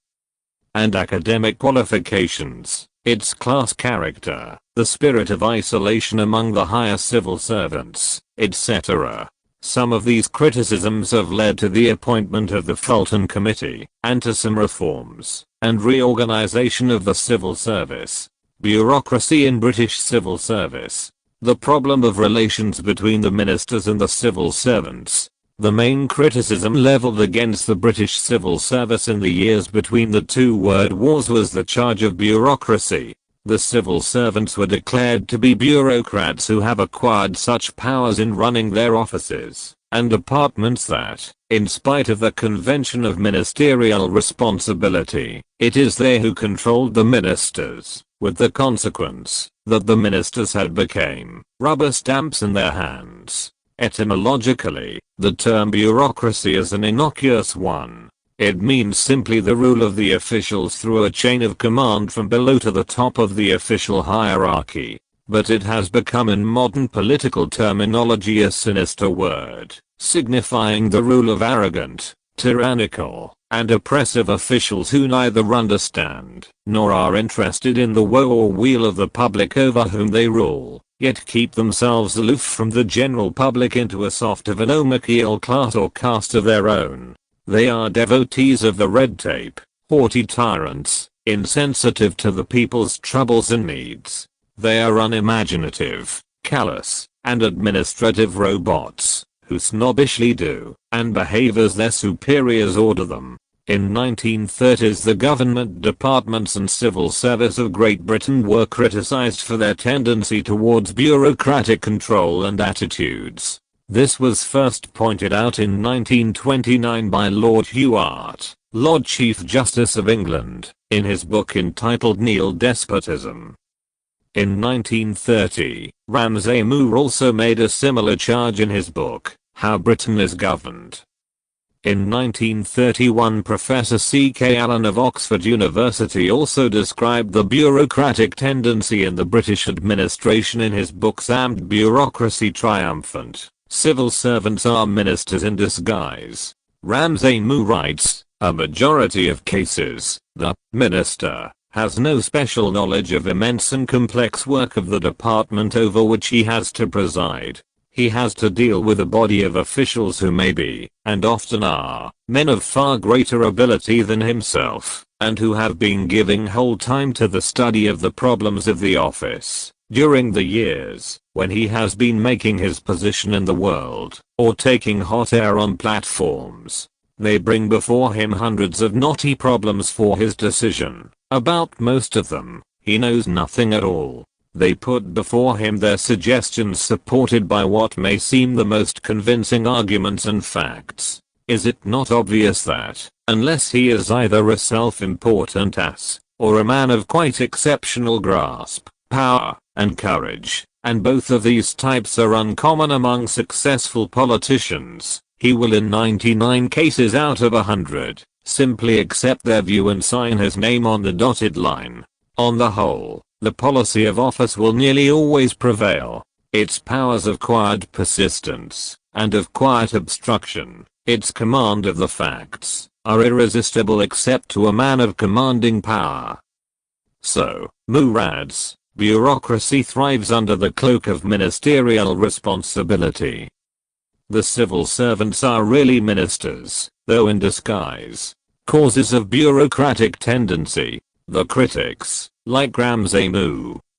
and academic qualifications, its class character, the spirit of isolation among the higher civil servants, etc. Some of these criticisms have led to the appointment of the Fulton Committee, and to some reforms and reorganization of the civil service. Bureaucracy in British civil service. The problem of relations between the ministers and the civil servants. The main criticism leveled against the British civil service in the years between the two world wars was the charge of bureaucracy. The civil servants were declared to be bureaucrats who have acquired such powers in running their offices and departments that, in spite of the convention of ministerial responsibility, it is they who controlled the ministers, with the consequence that the ministers had become rubber stamps in their hands. Etymologically, the term bureaucracy is an innocuous one. It means simply the rule of the officials through a chain of command from below to the top of the official hierarchy. But it has become in modern political terminology a sinister word, signifying the rule of arrogant, tyrannical, and oppressive officials who neither understand nor are interested in the woe or weal of the public over whom they rule, yet keep themselves aloof from the general public into a soft economical class or caste of their own. They are devotees of the red tape, haughty tyrants, insensitive to the people's troubles and needs. They are unimaginative, callous, and administrative robots, who snobbishly do and behave as their superiors order them. In 1930s the government departments and civil service of Great Britain were criticized for their tendency towards bureaucratic control and attitudes. This was first pointed out in 1929 by Lord Hewart, Lord Chief Justice of England, in his book entitled Neo Despotism. In 1930, Ramsay Moore also made a similar charge in his book, How Britain is Governed. In 1931 Professor C.K. Allen of Oxford University also described the bureaucratic tendency in the British administration in his book Armed Bureaucracy Triumphant. Civil servants are ministers in disguise. Ramsay Moore writes, a majority of cases, the minister has no special knowledge of immense and complex work of the department over which he has to preside. He has to deal with a body of officials who may be, and often are, men of far greater ability than himself, and who have been giving whole time to the study of the problems of the office, during the years when he has been making his position in the world, or taking hot air on platforms. They bring before him hundreds of knotty problems for his decision. About most of them, he knows nothing at all. They put before him their suggestions supported by what may seem the most convincing arguments and facts. Is it not obvious that, unless he is either a self-important ass, or a man of quite exceptional grasp, power, and courage, and both of these types are uncommon among successful politicians, he will in 99 cases out of 100, simply accept their view and sign his name on the dotted line. On the whole, the policy of office will nearly always prevail. its powers of quiet persistence, and of quiet obstruction, its command of the facts, are irresistible except to a man of commanding power. So, Murads, bureaucracy thrives under the cloak of ministerial responsibility. The civil servants are really ministers, though in disguise. Causes of bureaucratic tendency. The critics, like Ramsay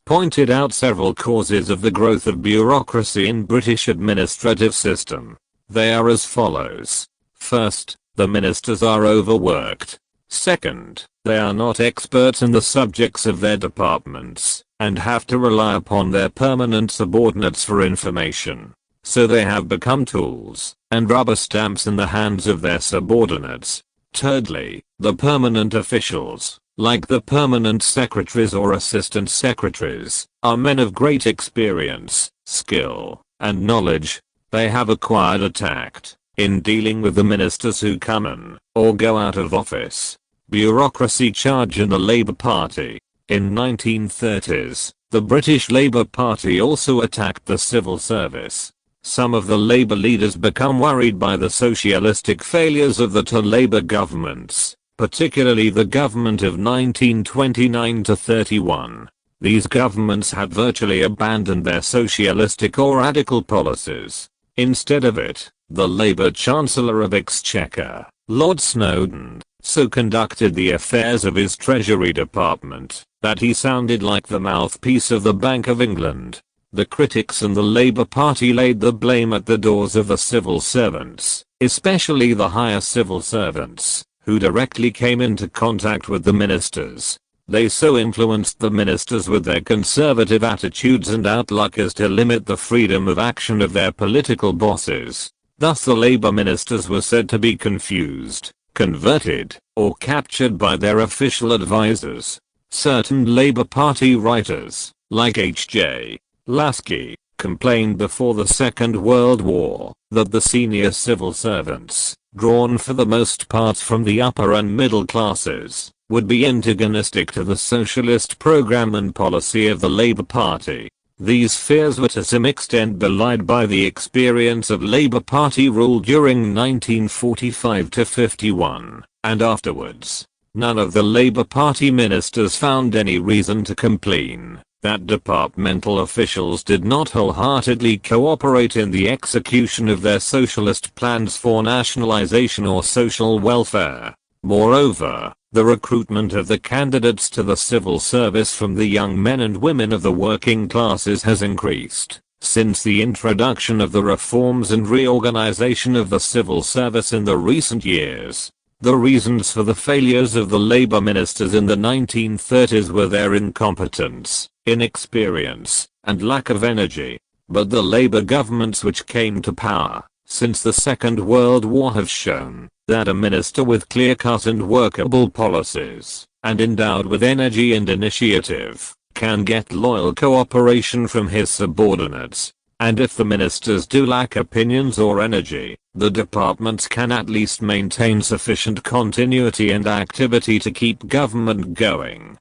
pointed out several causes of the growth of bureaucracy in British administrative system. They are as follows. First, the ministers are overworked. Second, they are not experts in the subjects of their departments, and have to rely upon their permanent subordinates for information. So they have become tools, and rubber stamps in the hands of their subordinates. Thirdly, the permanent officials, like the permanent secretaries or assistant secretaries, are men of great experience, skill, and knowledge. They have acquired a tact in dealing with the ministers who come in or go out of office. Bureaucracy charge in the Labour Party. In 1930s, the British Labour Party also attacked the civil service. Some of the Labour leaders become worried by the socialistic failures of the two Labour governments, particularly the government of 1929-31. These governments had virtually abandoned their socialistic or radical policies. Instead of it, the Labour Chancellor of Exchequer, Lord Snowdon, so conducted the affairs of his Treasury Department that he sounded like the mouthpiece of the Bank of England. The critics and the Labour Party laid the blame at the doors of the civil servants, especially the higher civil servants, who directly came into contact with the ministers. They so influenced the ministers with their conservative attitudes and outlook as to limit the freedom of action of their political bosses. Thus the Labour ministers were said to be confused, converted, or captured by their official advisors. Certain Labour Party writers, like H.J. Lasky, complained before the Second World War that the senior civil servants, drawn for the most part from the upper and middle classes, would be antagonistic to the socialist program and policy of the Labour Party. These fears were to some extent belied by the experience of Labour Party rule during 1945-51, and afterwards. None of the Labour Party ministers found any reason to complain that departmental officials did not wholeheartedly cooperate in the execution of their socialist plans for nationalization or social welfare. Moreover, the recruitment of the candidates to the civil service from the young men and women of the working classes has increased since the introduction of the Reforms and Reorganization of the civil service in the recent years. The reasons for the failures of the Labour ministers in the 1930s were their incompetence, inexperience, and lack of energy. But the Labour governments which came to power since the Second World War have shown that a minister with clear-cut and workable policies, and endowed with energy and initiative, can get loyal cooperation from his subordinates. And if the ministers do lack opinions or energy, the departments can at least maintain sufficient continuity and activity to keep government going.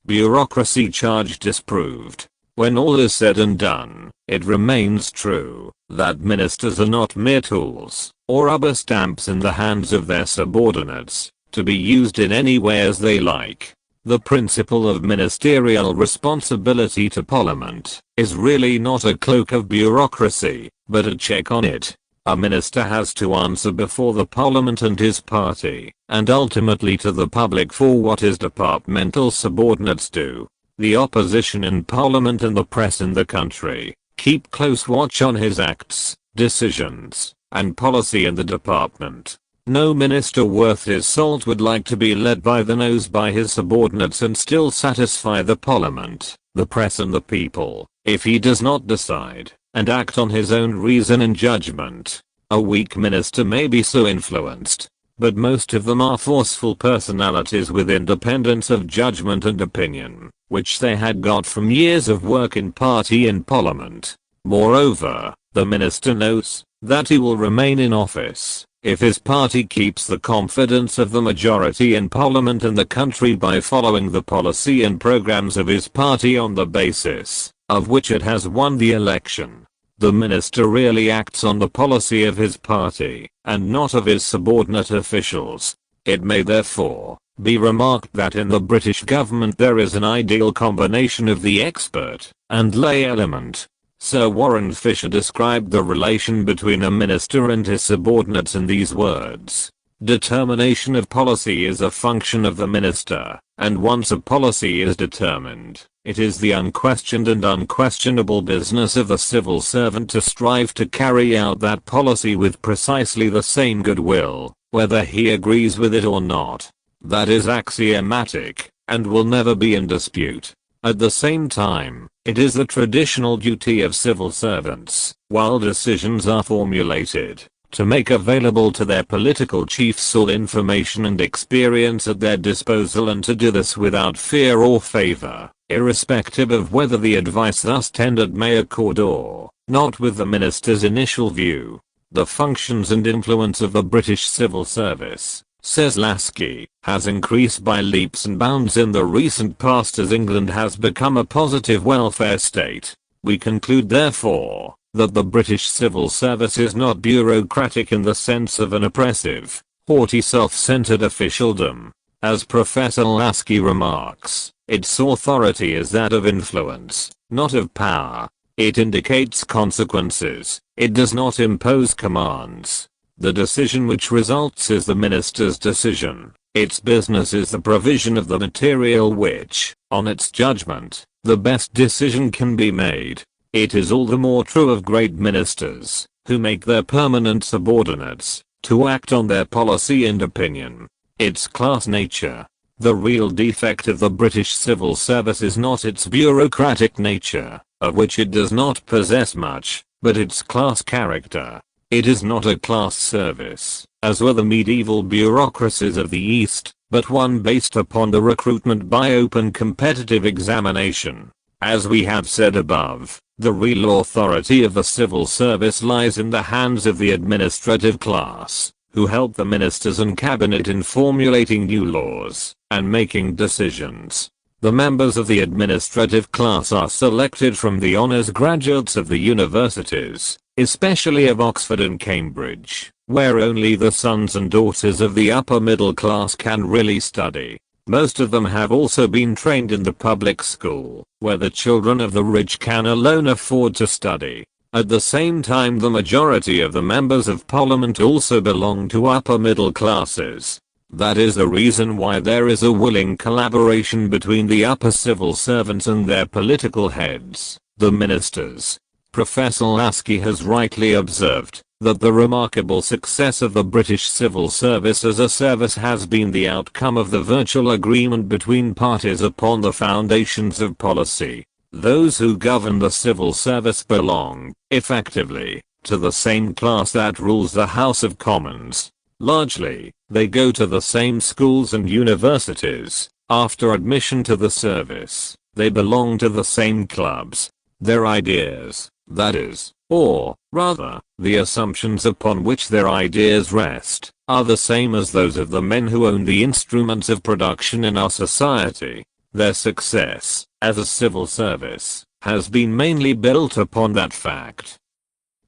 Bureaucracy charge disproved. When all is said and done, it remains true that ministers are not mere tools, or rubber stamps in the hands of their subordinates, to be used in any way as they like. The principle of ministerial responsibility to Parliament is really not a cloak of bureaucracy, but a check on it. A minister has to answer before the Parliament and his party, and ultimately to the public for what his departmental subordinates do. The opposition in Parliament and the press in the country keep close watch on his acts, decisions, and policy in the department. No minister worth his salt would like to be led by the nose by his subordinates and still satisfy the Parliament, the press and the people, if he does not decide and act on his own reason and judgment. A weak minister may be so influenced, but most of them are forceful personalities with independence of judgment and opinion, which they had got from years of work in party and Parliament. Moreover, the minister knows that he will remain in office if his party keeps the confidence of the majority in Parliament and the country by following the policy and programs of his party on the basis of which it has won the election. The minister really acts on the policy of his party, and not of his subordinate officials. It may therefore be remarked that in the British government there is an ideal combination of the expert and lay element. Sir Warren Fisher described the relation between a minister and his subordinates in these words: determination of policy is a function of the minister, and once a policy is determined, it is the unquestioned and unquestionable business of the civil servant to strive to carry out that policy with precisely the same goodwill, whether he agrees with it or not. That is axiomatic, and will never be in dispute. At the same time, it is the traditional duty of civil servants, while decisions are formulated, to make available to their political chiefs all information and experience at their disposal, and to do this without fear or favor, irrespective of whether the advice thus tendered may accord or not with the minister's initial view. The functions and influence of the British civil service, says Lasky, has increased by leaps and bounds in the recent past as England has become a positive welfare state. We conclude therefore that the British civil service is not bureaucratic in the sense of an oppressive, haughty self-centered officialdom. As Professor Lasky remarks, its authority is that of influence, not of power. It indicates consequences, it does not impose commands. The decision which results is the minister's decision. Its business is the provision of the material which, on its judgment, the best decision can be made. It is all the more true of great ministers, who make their permanent subordinates to act on their policy and opinion. Its class nature. The real defect of the British civil service is not its bureaucratic nature, of which it does not possess much, but its class character. It is not a class service, as were the medieval bureaucracies of the East, but one based upon the recruitment by open competitive examination. As we have said above, the real authority of the civil service lies in the hands of the administrative class, who help the ministers and cabinet in formulating new laws and making decisions. The members of the administrative class are selected from the honours graduates of the universities, especially of Oxford and Cambridge, where only the sons and daughters of the upper middle class can really study. Most of them have also been trained in the public school, where the children of the rich can alone afford to study. At the same time, the majority of the members of parliament also belong to upper middle classes. That is the reason why there is a willing collaboration between the upper civil servants and their political heads, the ministers. Professor Lasky has rightly observed that the remarkable success of the British civil service as a service has been the outcome of the virtual agreement between parties upon the foundations of policy. Those who govern the civil service belong, effectively, to the same class that rules the House of Commons. Largely, they go to the same schools and universities. After admission to the service, they belong to the same clubs. Their ideas, that is, or, rather, the assumptions upon which their ideas rest, are the same as those of the men who own the instruments of production in our society. Their success, as a civil service, has been mainly built upon that fact.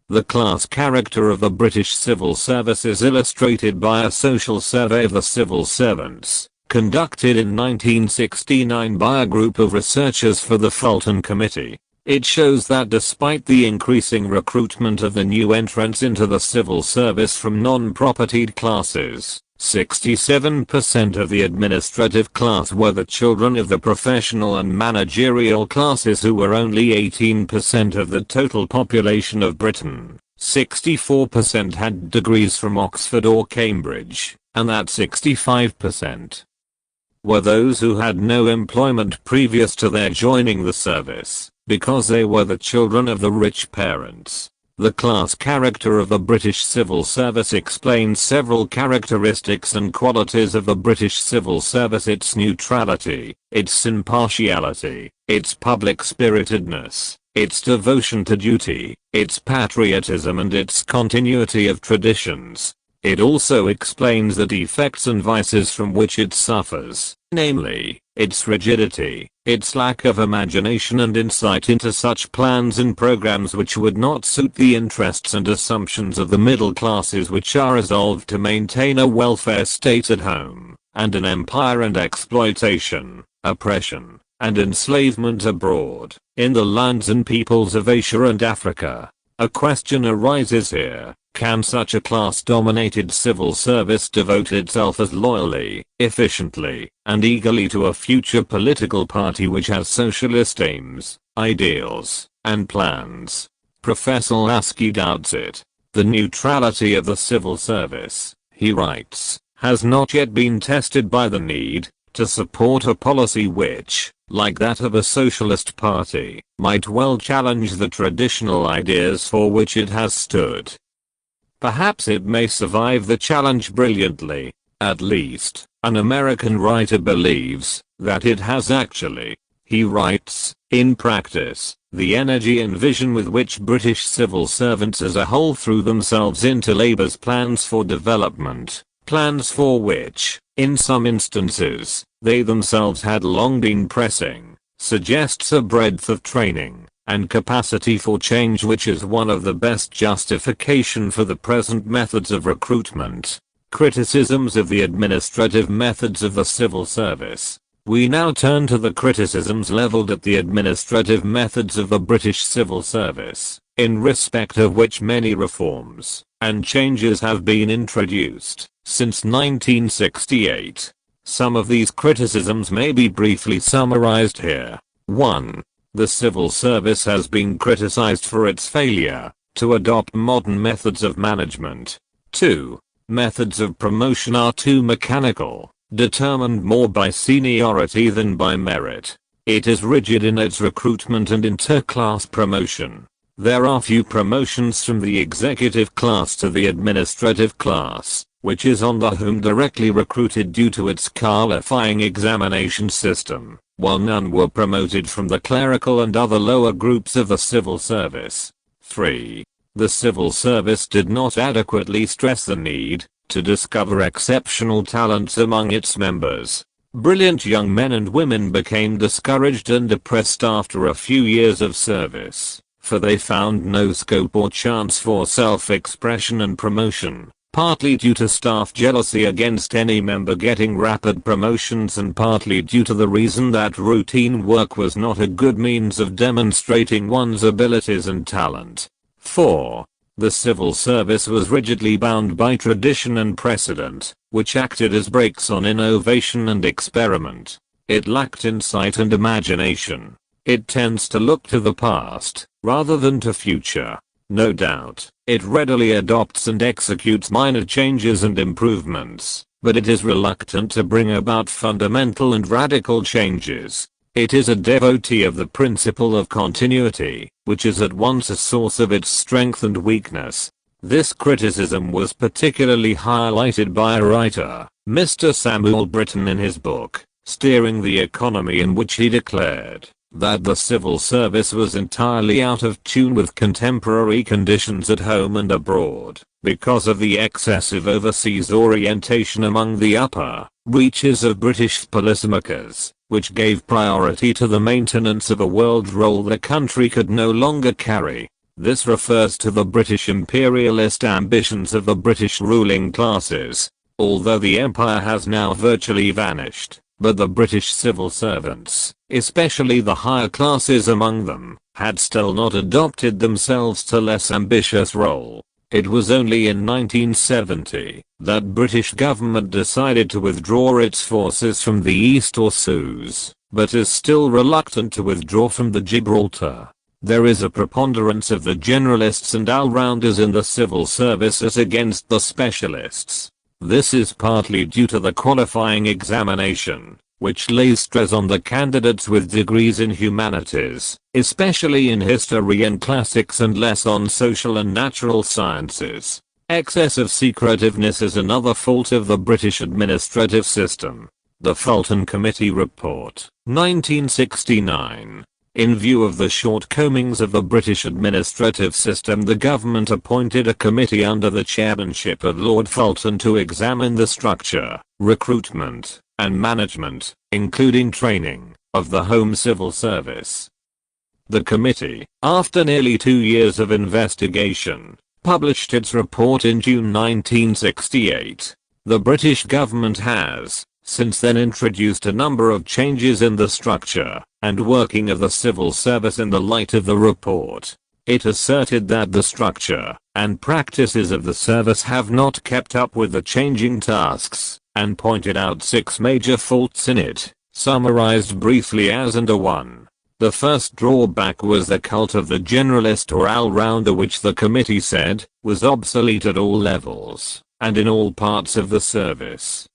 The class character of the British civil service is illustrated by a social survey of the civil servants, conducted in 1969 by a group of researchers for the Fulton Committee. It shows that despite the increasing recruitment of the new entrants into the civil service from non-propertied classes, 67% of the administrative class were the children of the professional and managerial classes, who were only 18% of the total population of Britain. 64% had degrees from Oxford or Cambridge, and that 65% were those who had no employment previous to their joining the service, because they were the children of the rich parents. The class character of the British civil service explains several characteristics and qualities of the British civil service: its neutrality, its impartiality, its public spiritedness, its devotion to duty, its patriotism, and its continuity of traditions. It also explains the defects and vices from which it suffers, namely, its rigidity, its lack of imagination and insight into such plans and programs which would not suit the interests and assumptions of the middle classes, which are resolved to maintain a welfare state at home, and an empire and exploitation, oppression, and enslavement abroad, in the lands and peoples of Asia and Africa. A question arises here. Can such a class-dominated civil service devote itself as loyally, efficiently, and eagerly to a future political party which has socialist aims, ideals, and plans? Professor Lasky doubts it. The neutrality of the civil service, he writes, has not yet been tested by the need to support a policy which, like that of a socialist party, might well challenge the traditional ideas for which it has stood. Perhaps it may survive the challenge brilliantly. At least, an American writer believes that it has actually. He writes, in practice, the energy and vision with which British civil servants as a whole threw themselves into Labour's plans for development, plans for which, in some instances, they themselves had long been pressing, suggests a breadth of training and capacity for change which is one of the best justification for the present methods of recruitment. Criticisms of the administrative methods of the civil service. We now turn to the criticisms leveled at the administrative methods of the British civil service, in respect of which many reforms and changes have been introduced since 1968. Some of these criticisms may be briefly summarized here. 1. The civil service has been criticized for its failure to adopt modern methods of management. 2. Methods of promotion are too mechanical, determined more by seniority than by merit. It is rigid in its recruitment and inter-class promotion. There are few promotions from the executive class to the administrative class, which is on the whom directly recruited due to its qualifying examination system, while none were promoted from the clerical and other lower groups of the civil service. 3. The civil service did not adequately stress the need to discover exceptional talents among its members. Brilliant young men and women became discouraged and depressed after a few years of service, for they found no scope or chance for self-expression and promotion, partly due to staff jealousy against any member getting rapid promotions and partly due to the reason that routine work was not a good means of demonstrating one's abilities and talent. 4. The civil service was rigidly bound by tradition and precedent, which acted as brakes on innovation and experiment. It lacked insight and imagination. It tends to look to the past, rather than to future. No doubt, it readily adopts and executes minor changes and improvements, but it is reluctant to bring about fundamental and radical changes. It is a devotee of the principle of continuity, which is at once a source of its strength and weakness. This criticism was particularly highlighted by a writer, Mr. Samuel Britton, in his book, Steering the Economy, in which he declared that the civil service was entirely out of tune with contemporary conditions at home and abroad, because of the excessive overseas orientation among the upper reaches of British policymakers, which gave priority to the maintenance of a world role the country could no longer carry. This refers to the British imperialist ambitions of the British ruling classes, although the empire has now virtually vanished. But the British civil servants, especially the higher classes among them, had still not adopted themselves to less ambitious role. It was only in 1970 that British government decided to withdraw its forces from the East or Suez, but is still reluctant to withdraw from the Gibraltar. There is a preponderance of the generalists and all-rounders in the civil service as against the specialists. This is partly due to the qualifying examination, which lays stress on the candidates with degrees in humanities, especially in history and classics, and less on social and natural sciences. Excess of secretiveness is another fault of the British administrative system. The Fulton Committee Report, 1969, In view of the shortcomings of the British administrative system, the government appointed a committee under the chairmanship of Lord Fulton to examine the structure, recruitment, and management, including training, of the Home Civil Service. The committee, after nearly 2 years of investigation, published its report in June 1968. The British government has, since then, introduced a number of changes in the structure and working of the civil service in the light of the report. It asserted that the structure and practices of the service have not kept up with the changing tasks, and pointed out 6 major faults in it, summarized briefly as under 1. The first drawback was the cult of the generalist or all-rounder, which the committee said was obsolete at all levels and in all parts of the service.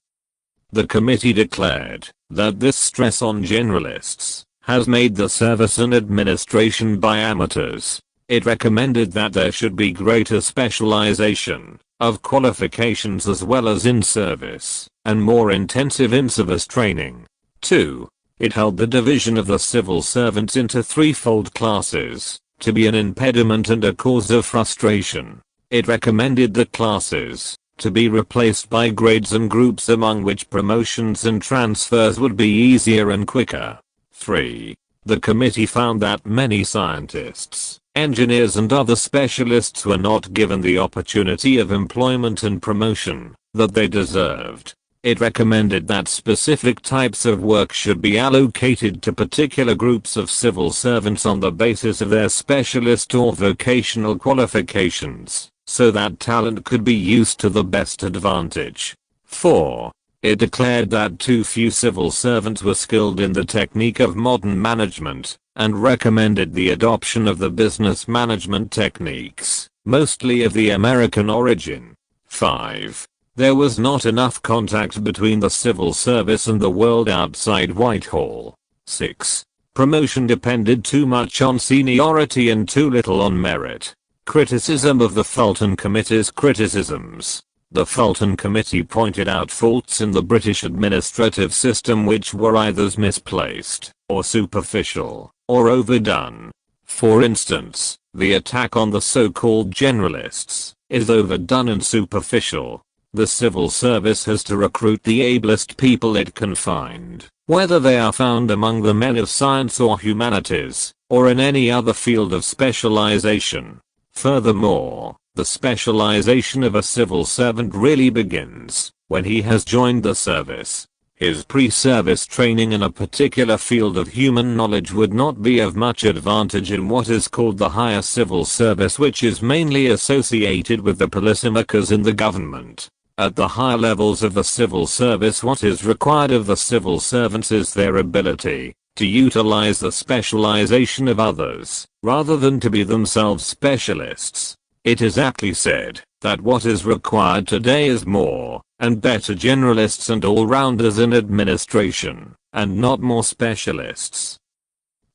The committee declared that this stress on generalists has made the service an administration by amateurs. It recommended that there should be greater specialization of qualifications as well as in-service and more intensive in-service training. 2. It held the division of the civil servants into 3-fold classes to be an impediment and a cause of frustration. It recommended the classes to be replaced by grades and groups among which promotions and transfers would be easier and quicker. 3. The committee found that many scientists, engineers and other specialists were not given the opportunity of employment and promotion that they deserved. It recommended that specific types of work should be allocated to particular groups of civil servants on the basis of their specialist or vocational qualifications, so that talent could be used to the best advantage. 4. It declared that too few civil servants were skilled in the technique of modern management, and recommended the adoption of the business management techniques, mostly of the American origin. 5. There was not enough contact between the civil service and the world outside Whitehall. 6. Promotion depended too much on seniority and too little on merit. Criticism of the Fulton Committee's criticisms. The Fulton Committee pointed out faults in the British administrative system which were either misplaced, or superficial, or overdone. For instance, the attack on the so-called generalists is overdone and superficial. The civil service has to recruit the ablest people it can find, whether they are found among the men of science or humanities, or in any other field of specialization. Furthermore, the specialization of a civil servant really begins when he has joined the service. His pre-service training in a particular field of human knowledge would not be of much advantage in what is called the higher civil service, which is mainly associated with the policymakers in the government. At the higher levels of the civil service, what is required of the civil servants is their ability to utilize the specialization of others, rather than to be themselves specialists. It is aptly said that what is required today is more and better generalists and all-rounders in administration, and not more specialists.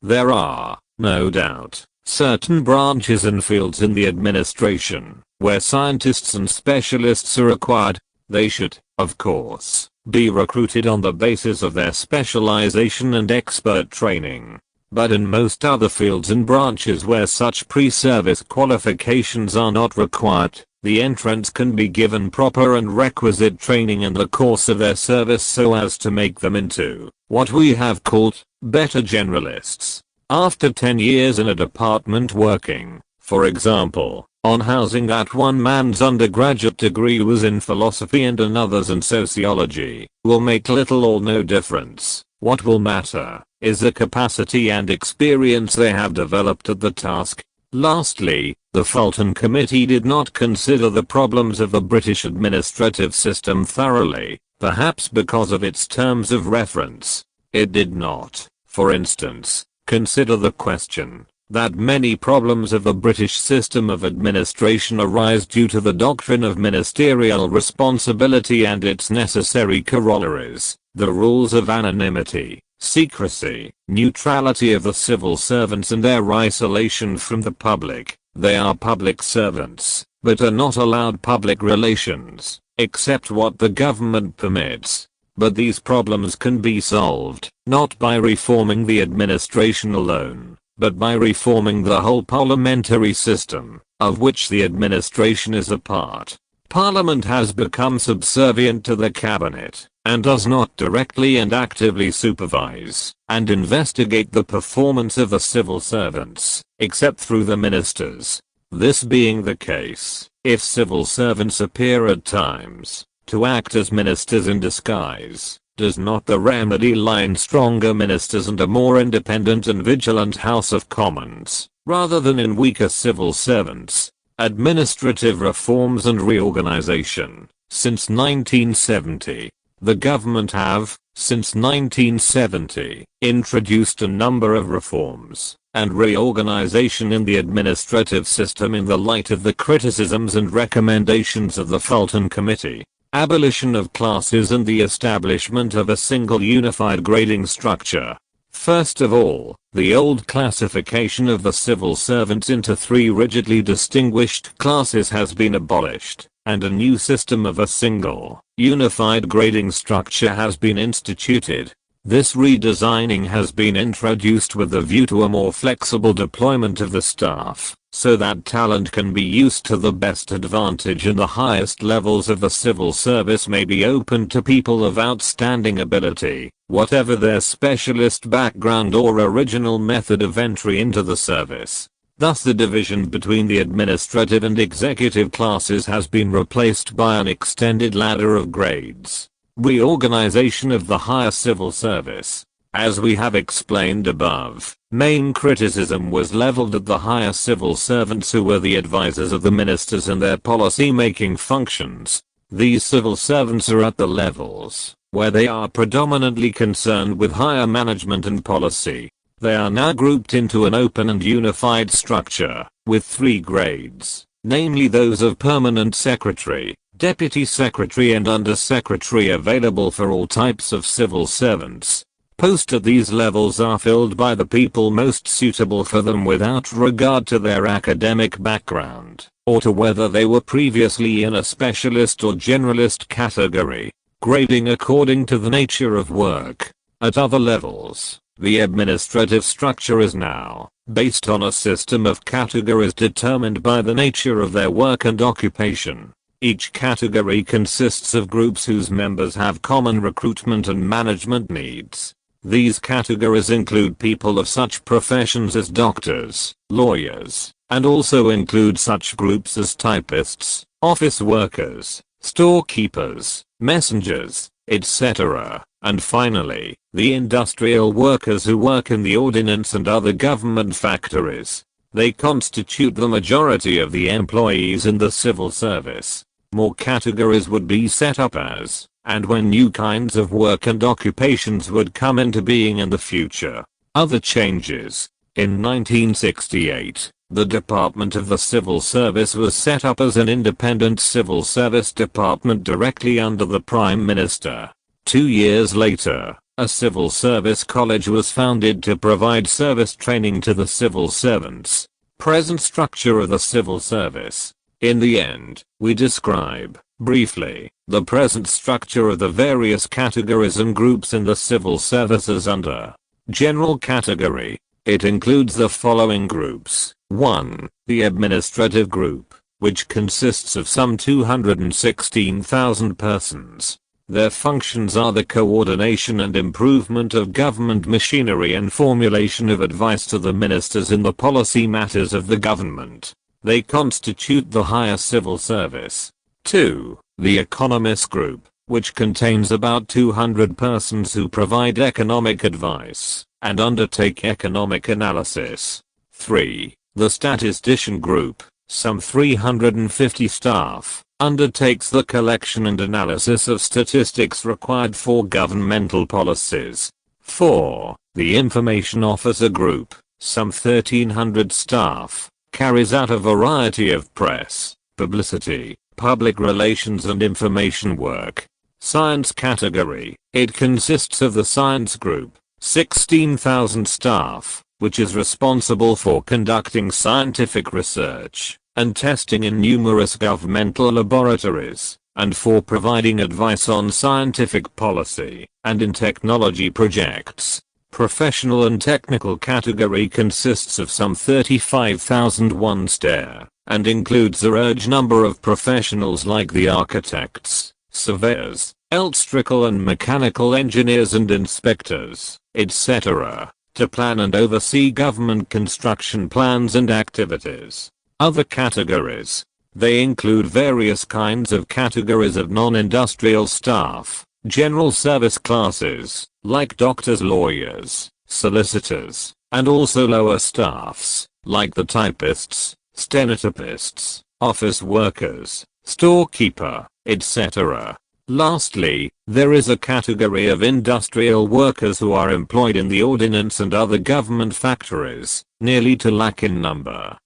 There are, no doubt, certain branches and fields in the administration where scientists and specialists are required. They should, of course, be recruited on the basis of their specialization and expert training. But in most other fields and branches where such pre-service qualifications are not required, the entrants can be given proper and requisite training in the course of their service so as to make them into what we have called better generalists. After 10 years in a department working, for example, on housing, that one man's undergraduate degree was in philosophy and another's in sociology, will make little or no difference. What will matter is the capacity and experience they have developed at the task. Lastly, the Fulton Committee did not consider the problems of the British administrative system thoroughly, perhaps because of its terms of reference. It did not, for instance, consider the question that many problems of the British system of administration arise due to the doctrine of ministerial responsibility and its necessary corollaries, the rules of anonymity, secrecy, neutrality of the civil servants and their isolation from the public. They are public servants, but are not allowed public relations, except what the government permits. But these problems can be solved, not by reforming the administration alone, but by reforming the whole parliamentary system, of which the administration is a part. Parliament has become subservient to the cabinet, and does not directly and actively supervise and investigate the performance of the civil servants, except through the ministers. This being the case, if civil servants appear at times to act as ministers in disguise, does not the remedy lie in stronger ministers and a more independent and vigilant House of Commons, rather than in weaker civil servants? Administrative Reforms and Reorganization. Since 1970, the government have, since 1970, introduced a number of reforms and reorganization in the administrative system in the light of the criticisms and recommendations of the Fulton Committee. Abolition of classes and the establishment of a single unified grading structure. First of all, the old classification of the civil servants into 3 rigidly distinguished classes has been abolished, and a new system of a single, unified grading structure has been instituted. This redesigning has been introduced with a view to a more flexible deployment of the staff, so that talent can be used to the best advantage and the highest levels of the civil service may be open to people of outstanding ability, whatever their specialist background or original method of entry into the service. Thus the division between the administrative and executive classes has been replaced by an extended ladder of grades. Reorganization of the higher civil service. As we have explained above, main criticism was leveled at the higher civil servants who were the advisors of the ministers in their policy-making functions. These civil servants are at the levels where they are predominantly concerned with higher management and policy. They are now grouped into an open and unified structure, with 3 grades, namely those of permanent secretary, deputy secretary and under-secretary, available for all types of civil servants. Posts at these levels are filled by the people most suitable for them without regard to their academic background, or to whether they were previously in a specialist or generalist category. Grading according to the nature of work. At other levels, the administrative structure is now based on a system of categories determined by the nature of their work and occupation. Each category consists of groups whose members have common recruitment and management needs. These categories include people of such professions as doctors, lawyers, and also include such groups as typists, office workers, storekeepers, messengers, etc. And finally, the industrial workers who work in the ordnance and other government factories. They constitute the majority of the employees in the civil service. More categories would be set up as, and when new kinds of work and occupations would come into being in the future. Other changes. In 1968, the Department of the Civil Service was set up as an independent civil service department directly under the Prime Minister. 2 years later, a civil service college was founded to provide service training to the civil servants. Present structure of the civil service. In the end, we describe, briefly, the present structure of the various categories and groups in the civil services under General Category. It includes the following groups. 1. The administrative group, which consists of some 216,000 persons. Their functions are the coordination and improvement of government machinery and formulation of advice to the ministers in the policy matters of the government. They constitute the higher civil service. 2. The economist group, which contains about 200 persons who provide economic advice and undertake economic analysis. 3. The statistician group, some 350 staff, undertakes the collection and analysis of statistics required for governmental policies. 4. The information officer group, some 1300 staff, carries out a variety of press, publicity, public relations and information work. Science category. It consists of the science group, 16,000 staff, which is responsible for conducting scientific research and testing in numerous governmental laboratories, and for providing advice on scientific policy and in technology projects. Professional and technical category consists of some 35,001 stare, and includes a large number of professionals like the architects, surveyors, electrical and mechanical engineers and inspectors, etc., to plan and oversee government construction plans and activities. Other categories. They include various kinds of categories of non-industrial staff, general service classes, like doctors, lawyers, solicitors, and also lower staffs, like the typists, stenotypists, office workers, storekeeper, etc. Lastly, there is a category of industrial workers who are employed in the ordnance and other government factories, nearly to lack in number.